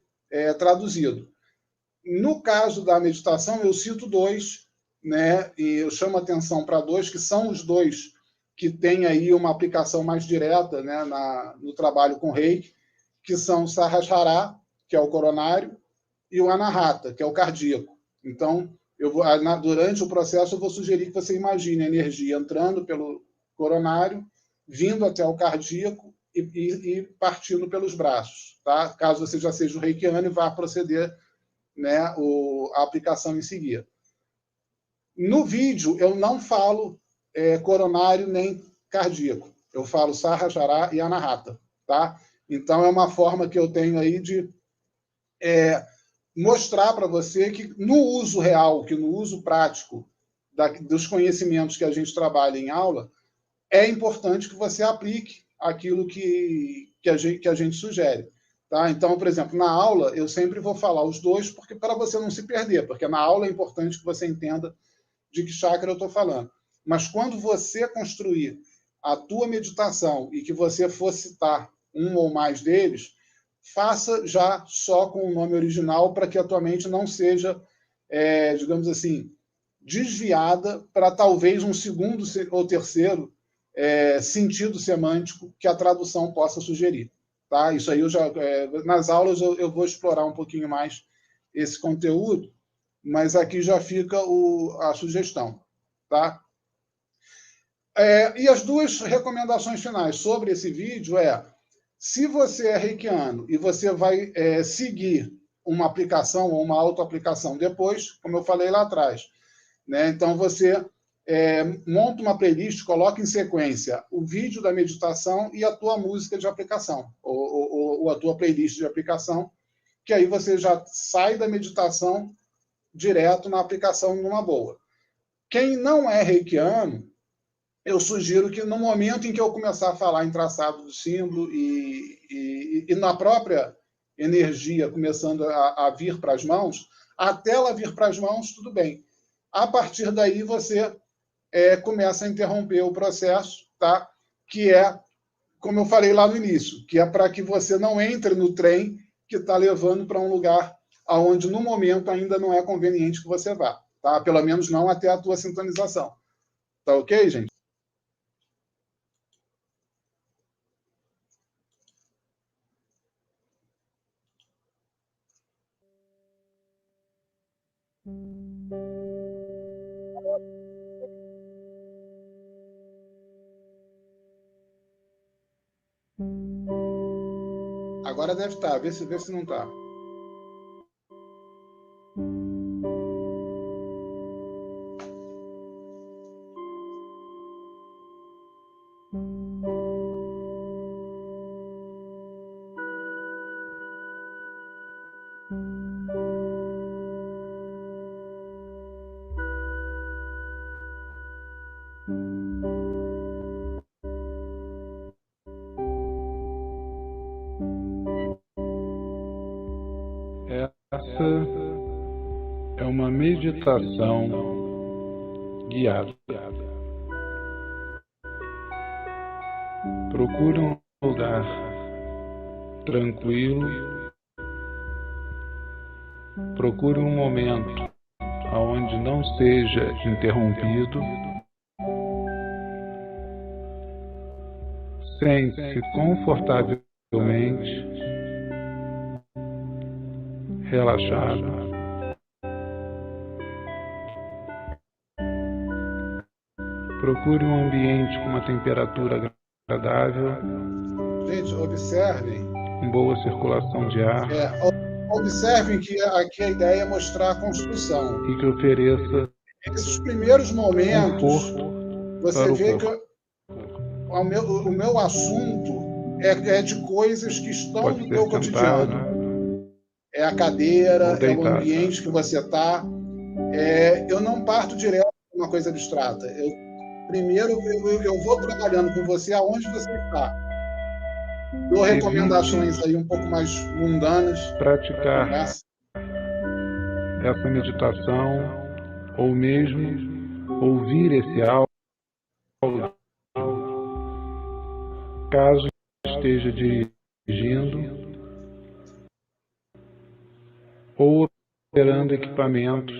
traduzido. No caso da meditação, eu cito 2, né, e eu chamo atenção para 2, que são os 2 que têm aí uma aplicação mais direta, né, no trabalho com Reiki, que são o Sahasrara, que é o coronário, e o Anahata, que é o cardíaco. Então, durante o processo, eu vou sugerir que você imagine a energia entrando pelo coronário, vindo até o cardíaco e partindo pelos braços. Tá? Caso você já seja o reikiano e vá proceder, né, a aplicação em seguida. No vídeo, eu não falo coronário nem cardíaco. Eu falo Sahasrara e Anahata. Tá? Então, é uma forma que eu tenho aí de mostrar para você que no uso real, que no uso prático dos conhecimentos que a gente trabalha em aula, é importante que você aplique aquilo que a gente sugere. Tá? Então, por exemplo, na aula, eu sempre vou falar os 2, porque para você não se perder, porque na aula é importante que você entenda de que chakra eu estou falando. Mas quando você construir a tua meditação e que você for citar um ou mais deles, faça já só com o nome original para que a tua mente não seja, digamos assim, desviada para talvez um segundo ou terceiro sentido semântico que a tradução possa sugerir. Tá? Isso aí nas aulas eu vou explorar um pouquinho mais esse conteúdo, mas aqui já fica a sugestão. Tá? E as 2 recomendações finais sobre esse vídeo se você é reikiano e você vai seguir uma aplicação ou uma autoaplicação depois, como eu falei lá atrás, né? Então você monta uma playlist, coloca em sequência o vídeo da meditação e a tua música de aplicação, ou a tua playlist de aplicação, que aí você já sai da meditação direto na aplicação numa boa. Quem não é reikiano, eu sugiro que no momento em que eu começar a falar em traçado do símbolo e na própria energia começando a vir para as mãos, até ela vir para as mãos, tudo bem. A partir daí, você começa a interromper o processo, tá? Que como eu falei lá no início, que é para que você não entre no trem que está levando para um lugar onde, no momento, ainda não é conveniente que você vá. Tá? Pelo menos não até a tua sintonização. Tá ok, gente? Agora deve estar, vê se não está. Essa é uma meditação guiada. Procure um lugar tranquilo. Procure um momento onde não seja interrompido. Sente-se confortavelmente confortavelmente, relaxado. Procure um ambiente com uma temperatura agradável, Gente, observem. com boa circulação de ar Observem que aqui a ideia é mostrar a construção. e que ofereça Esses primeiros momentos, conforto você para o vê que corpo. o meu assunto é de coisas que estão Pode no ser teu cotidiano. sentado É a cadeira, ou é o deitado. ambiente que você está. Eu não parto direto para uma coisa abstrata. Primeiro, eu vou trabalhando com você aonde você está. Dou recomendações aí um pouco mais mundanas para Praticar conversa. essa meditação ou mesmo ouvir esse áudio caso esteja dirigindo ou operando equipamentos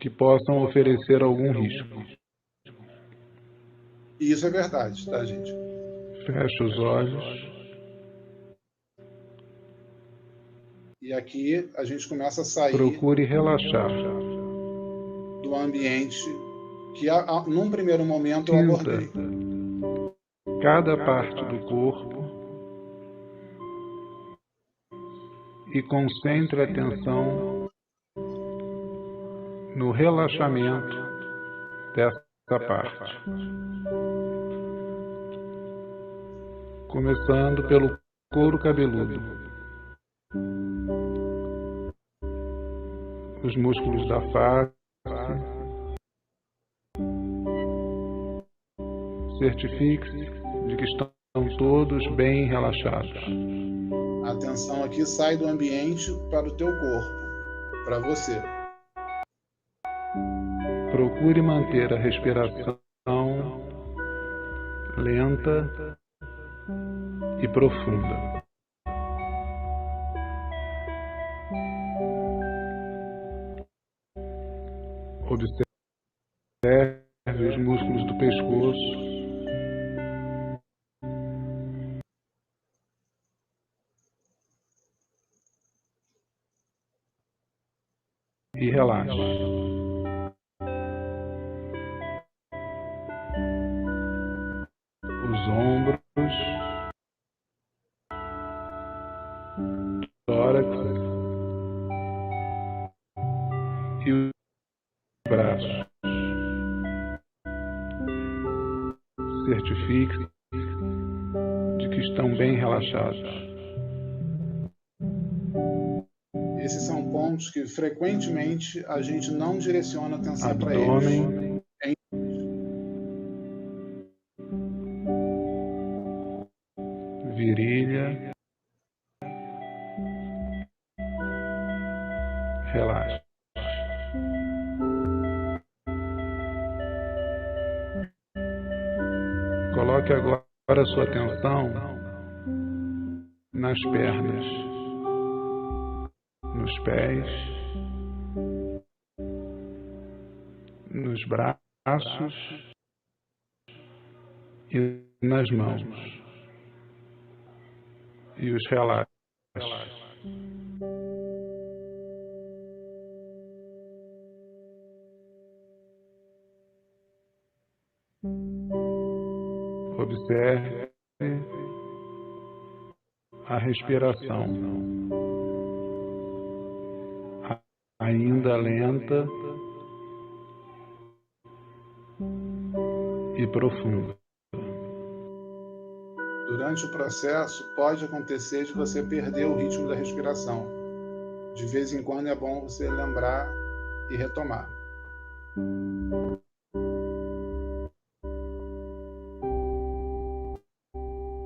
que possam oferecer algum risco. E isso é verdade, tá, gente? Feche os olhos E aqui a gente começa a sair procure relaxar. do ambiente que, num primeiro momento, eu Sinta abordei. cada parte do corpo e concentre a atenção no relaxamento dessa parte. Começando pelo couro cabeludo, os músculos da face. Certifique-se de que estão todos bem relaxados. A atenção aqui sai do ambiente para o teu corpo, para você. Procure manter a respiração lenta e profunda. Observe os músculos do pescoço e relaxe. Os ombros, tórax e os braços. Certifique-se de que estão bem relaxados. Esses são pontos que frequentemente a gente não direciona atenção para eles. Abdômen, virilha, relaxe. Coloque agora a sua atenção nas pernas, nos pés, nos braços e nas mãos. E os relaxe. Observe a respiração, ainda lenta e profunda. Durante o processo, pode acontecer de você perder o ritmo da respiração. De vez em quando é bom você lembrar e retomar.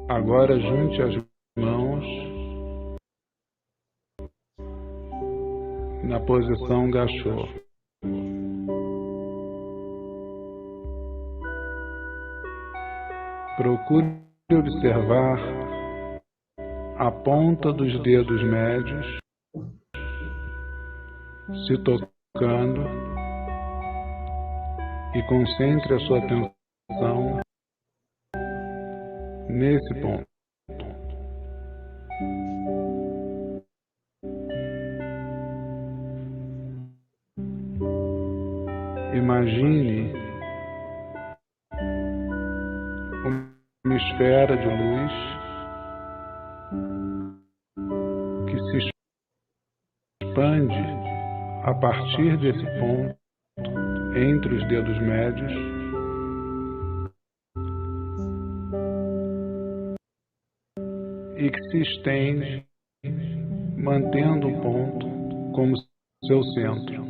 Agora junte as mãos na posição gachô. Procure observar a ponta dos dedos médios se tocando e concentre a sua atenção nesse ponto. imagine uma esfera de luz que se expande a partir desse ponto entre os dedos médios e que se estende, mantendo o ponto como seu centro.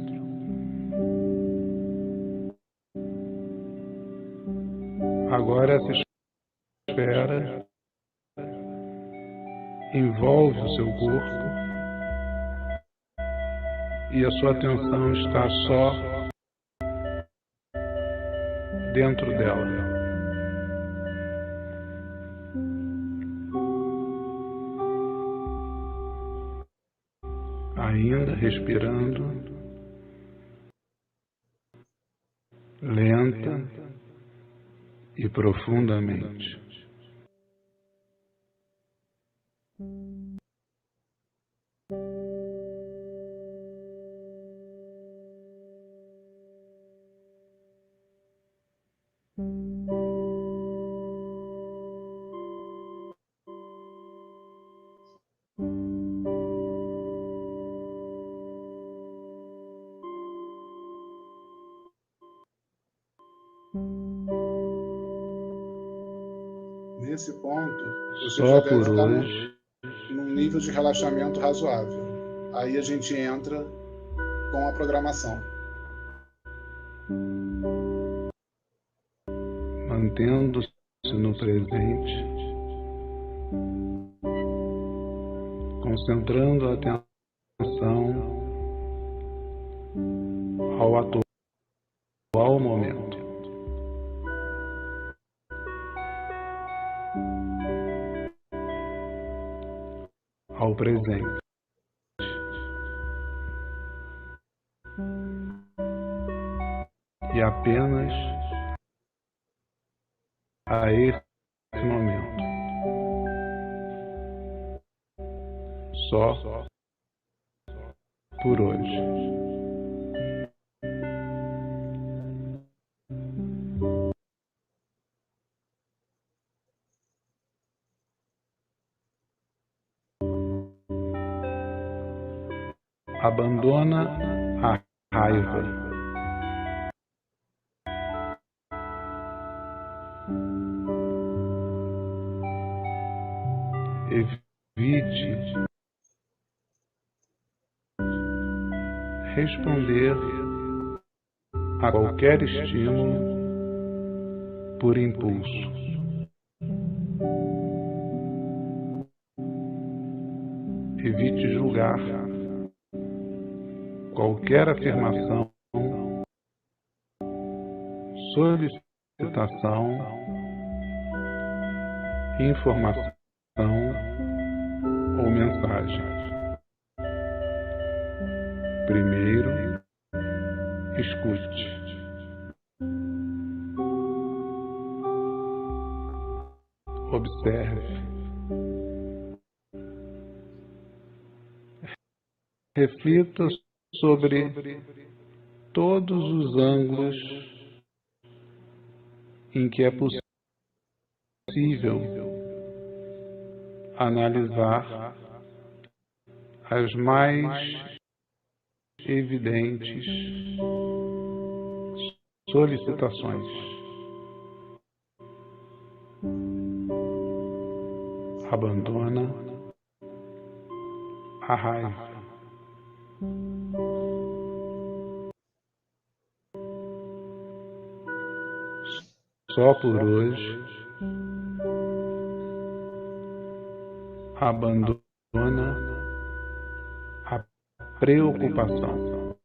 Agora essa esfera envolve o seu corpo e a sua atenção está só dentro dela. Ainda respirando lenta e profundamente. Nesse ponto, você Só já deve por estar hoje, num nível de relaxamento razoável. Aí a gente entra com a programação. mantendo-se no presente, concentrando a atenção ao atual momento. Ao presente. E apenas a esse momento. Só por hoje. Abandona a raiva. Evite responder a qualquer estímulo por impulso. Evite julgar qualquer afirmação, solicitação, informação ou mensagem. Primeiro, escute. Observe. Reflita sobre todos os ângulos em que é possível analisar as mais evidentes solicitações. Abandona a raiva. Só por hoje, abandona a preocupação.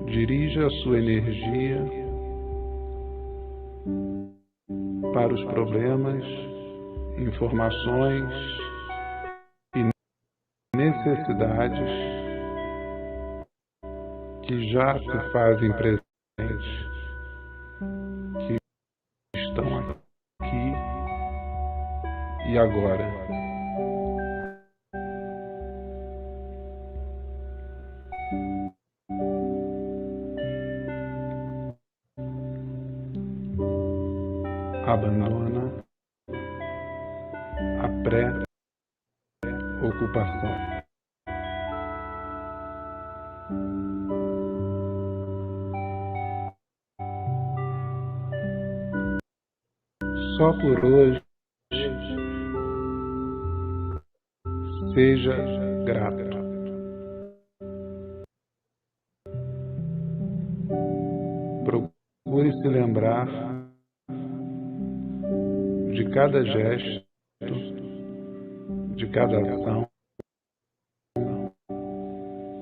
Dirija a sua energia para os problemas, informações e necessidades que já se fazem presentes, que estão aqui e agora. abandona a pré-ocupação. Só por hoje, seja grato. Procure se lembrar de cada gesto, de cada ação,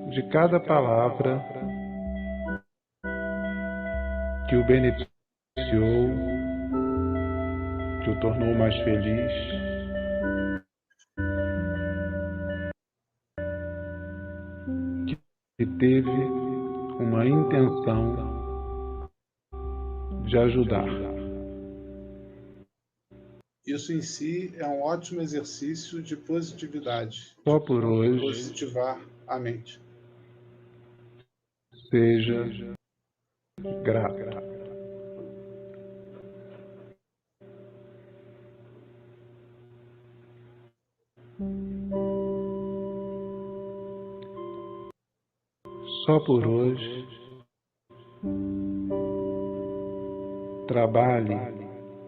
de cada palavra que o beneficiou, que o tornou mais feliz, que teve uma intenção de ajudar. Isso em si é um ótimo exercício de positividade. Só por hoje, Positivar a mente. seja grato. Só por hoje, trabalhe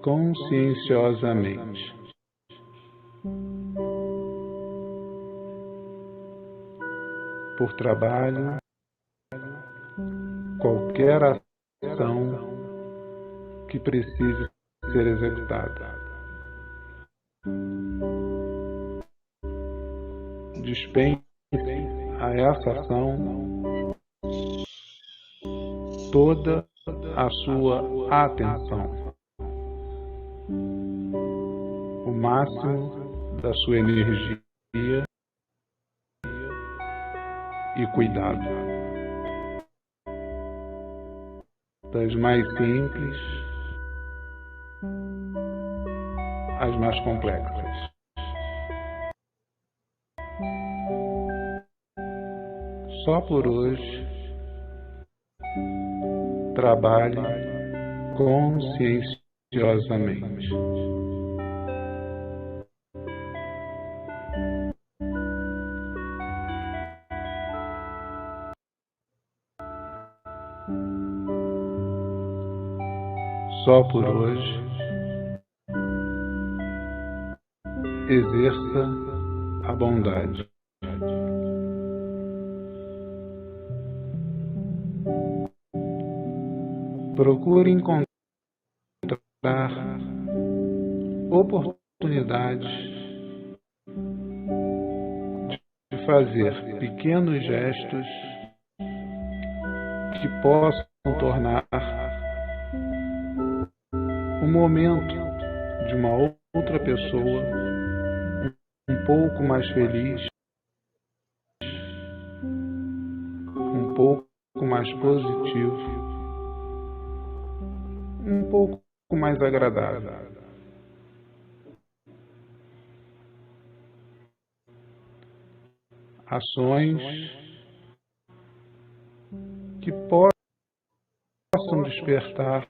conscienciosamente. Por trabalho, qualquer ação que precise ser executada. Dispense a essa ação toda a sua atenção, o máximo da sua energia e cuidado, das mais simples às mais complexas. Só por hoje, trabalhe conscienciosamente. Só por hoje, exerça a bondade. Procure encontrar oportunidades de fazer pequenos gestos que possam tornar o momento de uma outra pessoa um pouco mais feliz, um pouco mais positivo, um pouco mais agradável. Ações que possam despertar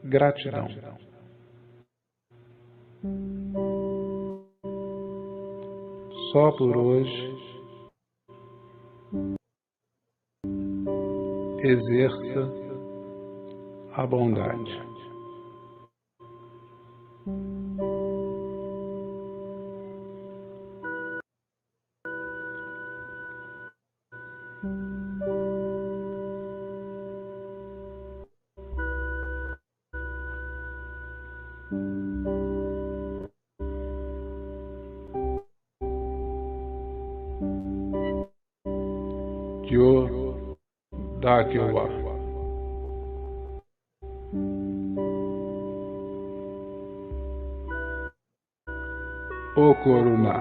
gratidão. Só por hoje, exerça a bondade. Kyo Dakewa. Okoruna.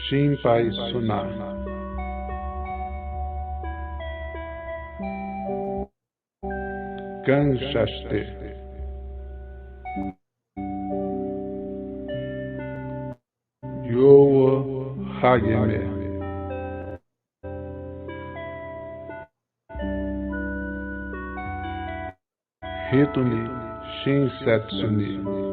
Shinpai Suna. Kanshashite. Yoa Hageme. Hitumi Shinsetsumi.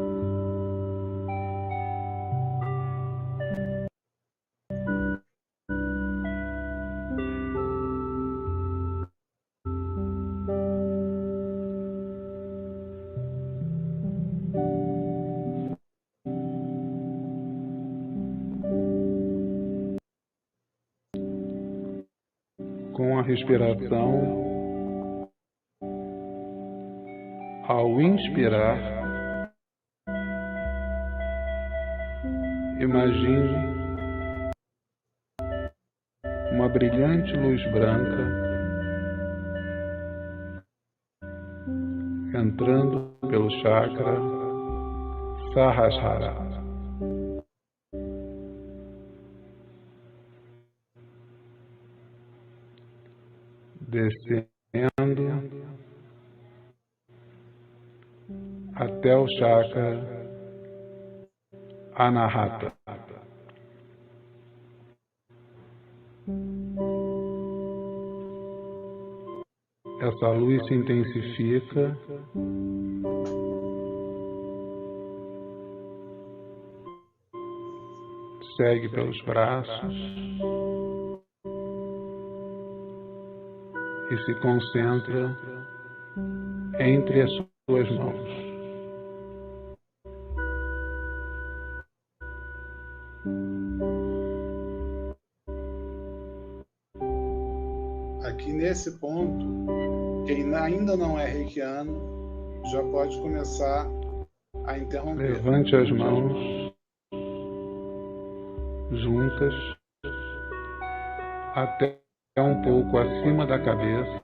Com a respiração, ao inspirar, imagine uma brilhante luz branca entrando pelo chakra Sahasrara. Descendo até o chakra Anahata. Essa luz se intensifica segue pelos braços e se concentra entre as suas mãos. Aqui nesse ponto, quem ainda não é reikiano já pode começar a interromper. Levante as mãos juntas até um pouco acima da cabeça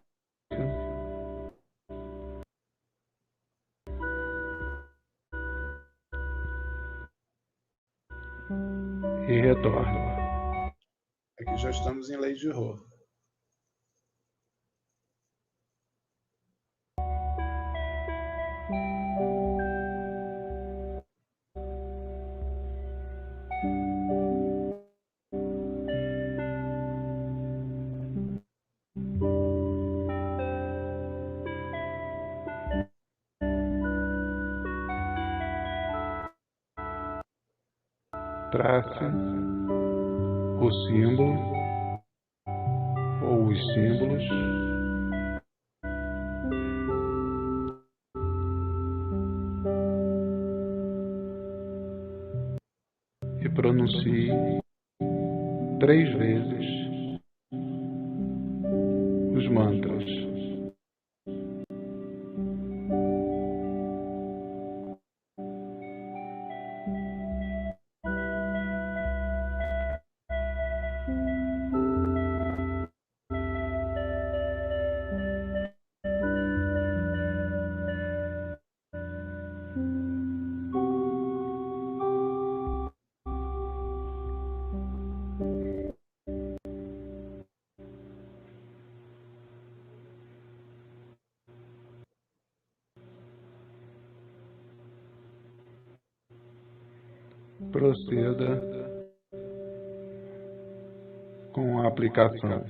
e retorne. Aqui já estamos em lei de Rho. Trace o símbolo ou os símbolos e pronuncie 3 vezes os mantras. Proceda com a aplicação.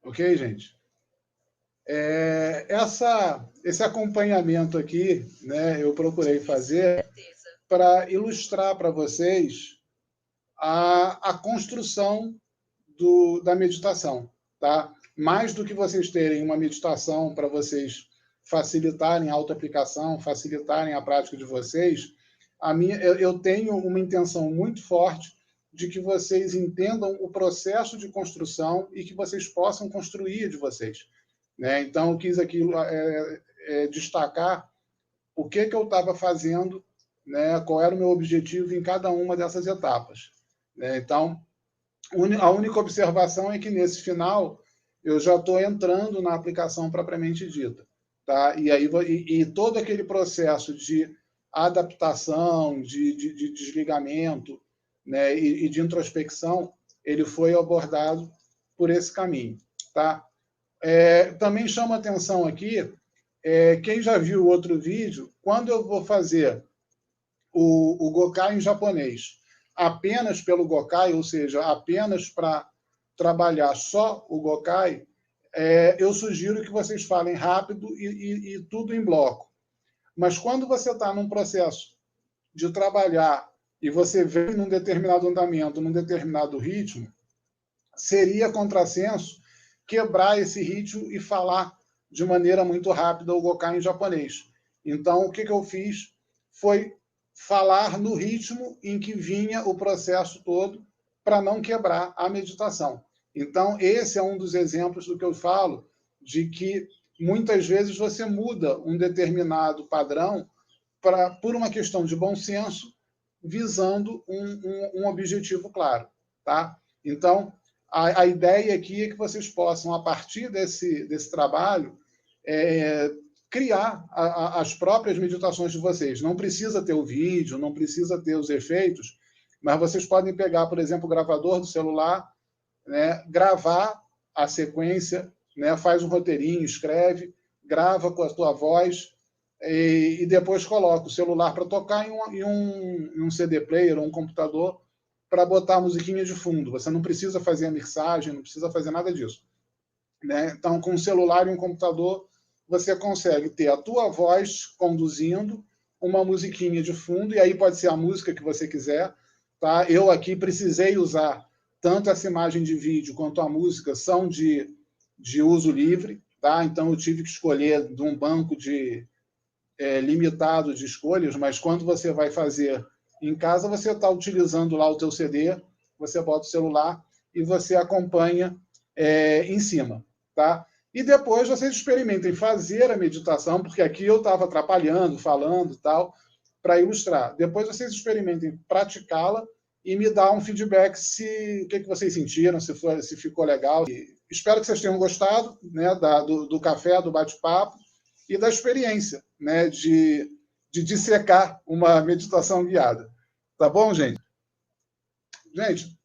Ok, gente? Esse acompanhamento aqui, né, eu procurei fazer para ilustrar para vocês a construção da meditação, tá? Mais do que vocês terem uma meditação para vocês facilitarem a autoaplicação, facilitarem a prática de vocês, eu tenho uma intenção muito forte de que vocês entendam o processo de construção e que vocês possam construir de vocês, né? Então, eu quis aqui destacar o que eu estava fazendo, né? Qual era o meu objetivo em cada uma dessas etapas, né? Então, a única observação é que, nesse final, eu já estou entrando na aplicação propriamente dita, tá? E aí todo aquele processo de adaptação, de desligamento, né, e de introspecção, ele foi abordado por esse caminho, tá? Também chama atenção aqui, quem já viu o outro vídeo, quando eu vou fazer o Gokai em japonês, apenas pelo Gokai, ou seja, apenas para trabalhar só o Gokai, eu sugiro que vocês falem rápido e tudo em bloco. Mas quando você está num processo de trabalhar e você vem num determinado andamento, num determinado ritmo, seria contrassenso quebrar esse ritmo e falar de maneira muito rápida o Gokai em japonês. Então, o que eu fiz foi falar no ritmo em que vinha o processo todo para não quebrar a meditação. Então, esse é um dos exemplos do que eu falo, de que muitas vezes você muda um determinado padrão por uma questão de bom senso, visando um objetivo claro. Tá? Então, a ideia aqui é que vocês possam, a partir desse trabalho, criar as próprias meditações de vocês. Não precisa ter o vídeo, não precisa ter os efeitos, mas vocês podem pegar, por exemplo, o gravador do celular, né, gravar a sequência, né, faz um roteirinho, escreve, grava com a tua voz e depois coloca o celular para tocar em um CD player ou um computador para botar a musiquinha de fundo. Você não precisa fazer a mixagem, não precisa fazer nada disso. Né? Então, com um celular e um computador, você consegue ter a tua voz conduzindo uma musiquinha de fundo, e aí pode ser a música que você quiser. Tá? Eu aqui precisei usar tanto essa imagem de vídeo quanto a música são de uso livre, tá? Então eu tive que escolher de um banco limitado de escolhas, mas quando você vai fazer em casa, você está utilizando lá o teu CD, você bota o celular e você acompanha em cima. Tá? E depois vocês experimentem fazer a meditação, porque aqui eu estava atrapalhando, falando e tal, para ilustrar. Depois vocês experimentem praticá-la e me dar um feedback o que vocês sentiram, se ficou legal. E espero que vocês tenham gostado, né, do café, do bate-papo e da experiência, né, de dissecar uma meditação guiada. Tá bom, gente? Gente,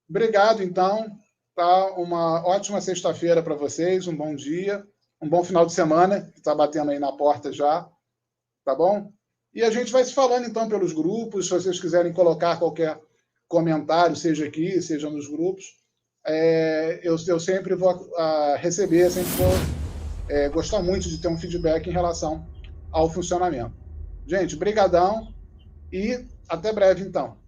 obrigado, então. Tá? Uma ótima sexta-feira para vocês, um bom dia, um bom final de semana, que está batendo aí na porta já. Tá bom? E a gente vai se falando, então, pelos grupos. Se vocês quiserem colocar qualquer comentário, seja aqui, seja nos grupos, eu sempre vou receber, sempre vou gostar muito de ter um feedback em relação ao funcionamento. Gente, brigadão e até breve, então.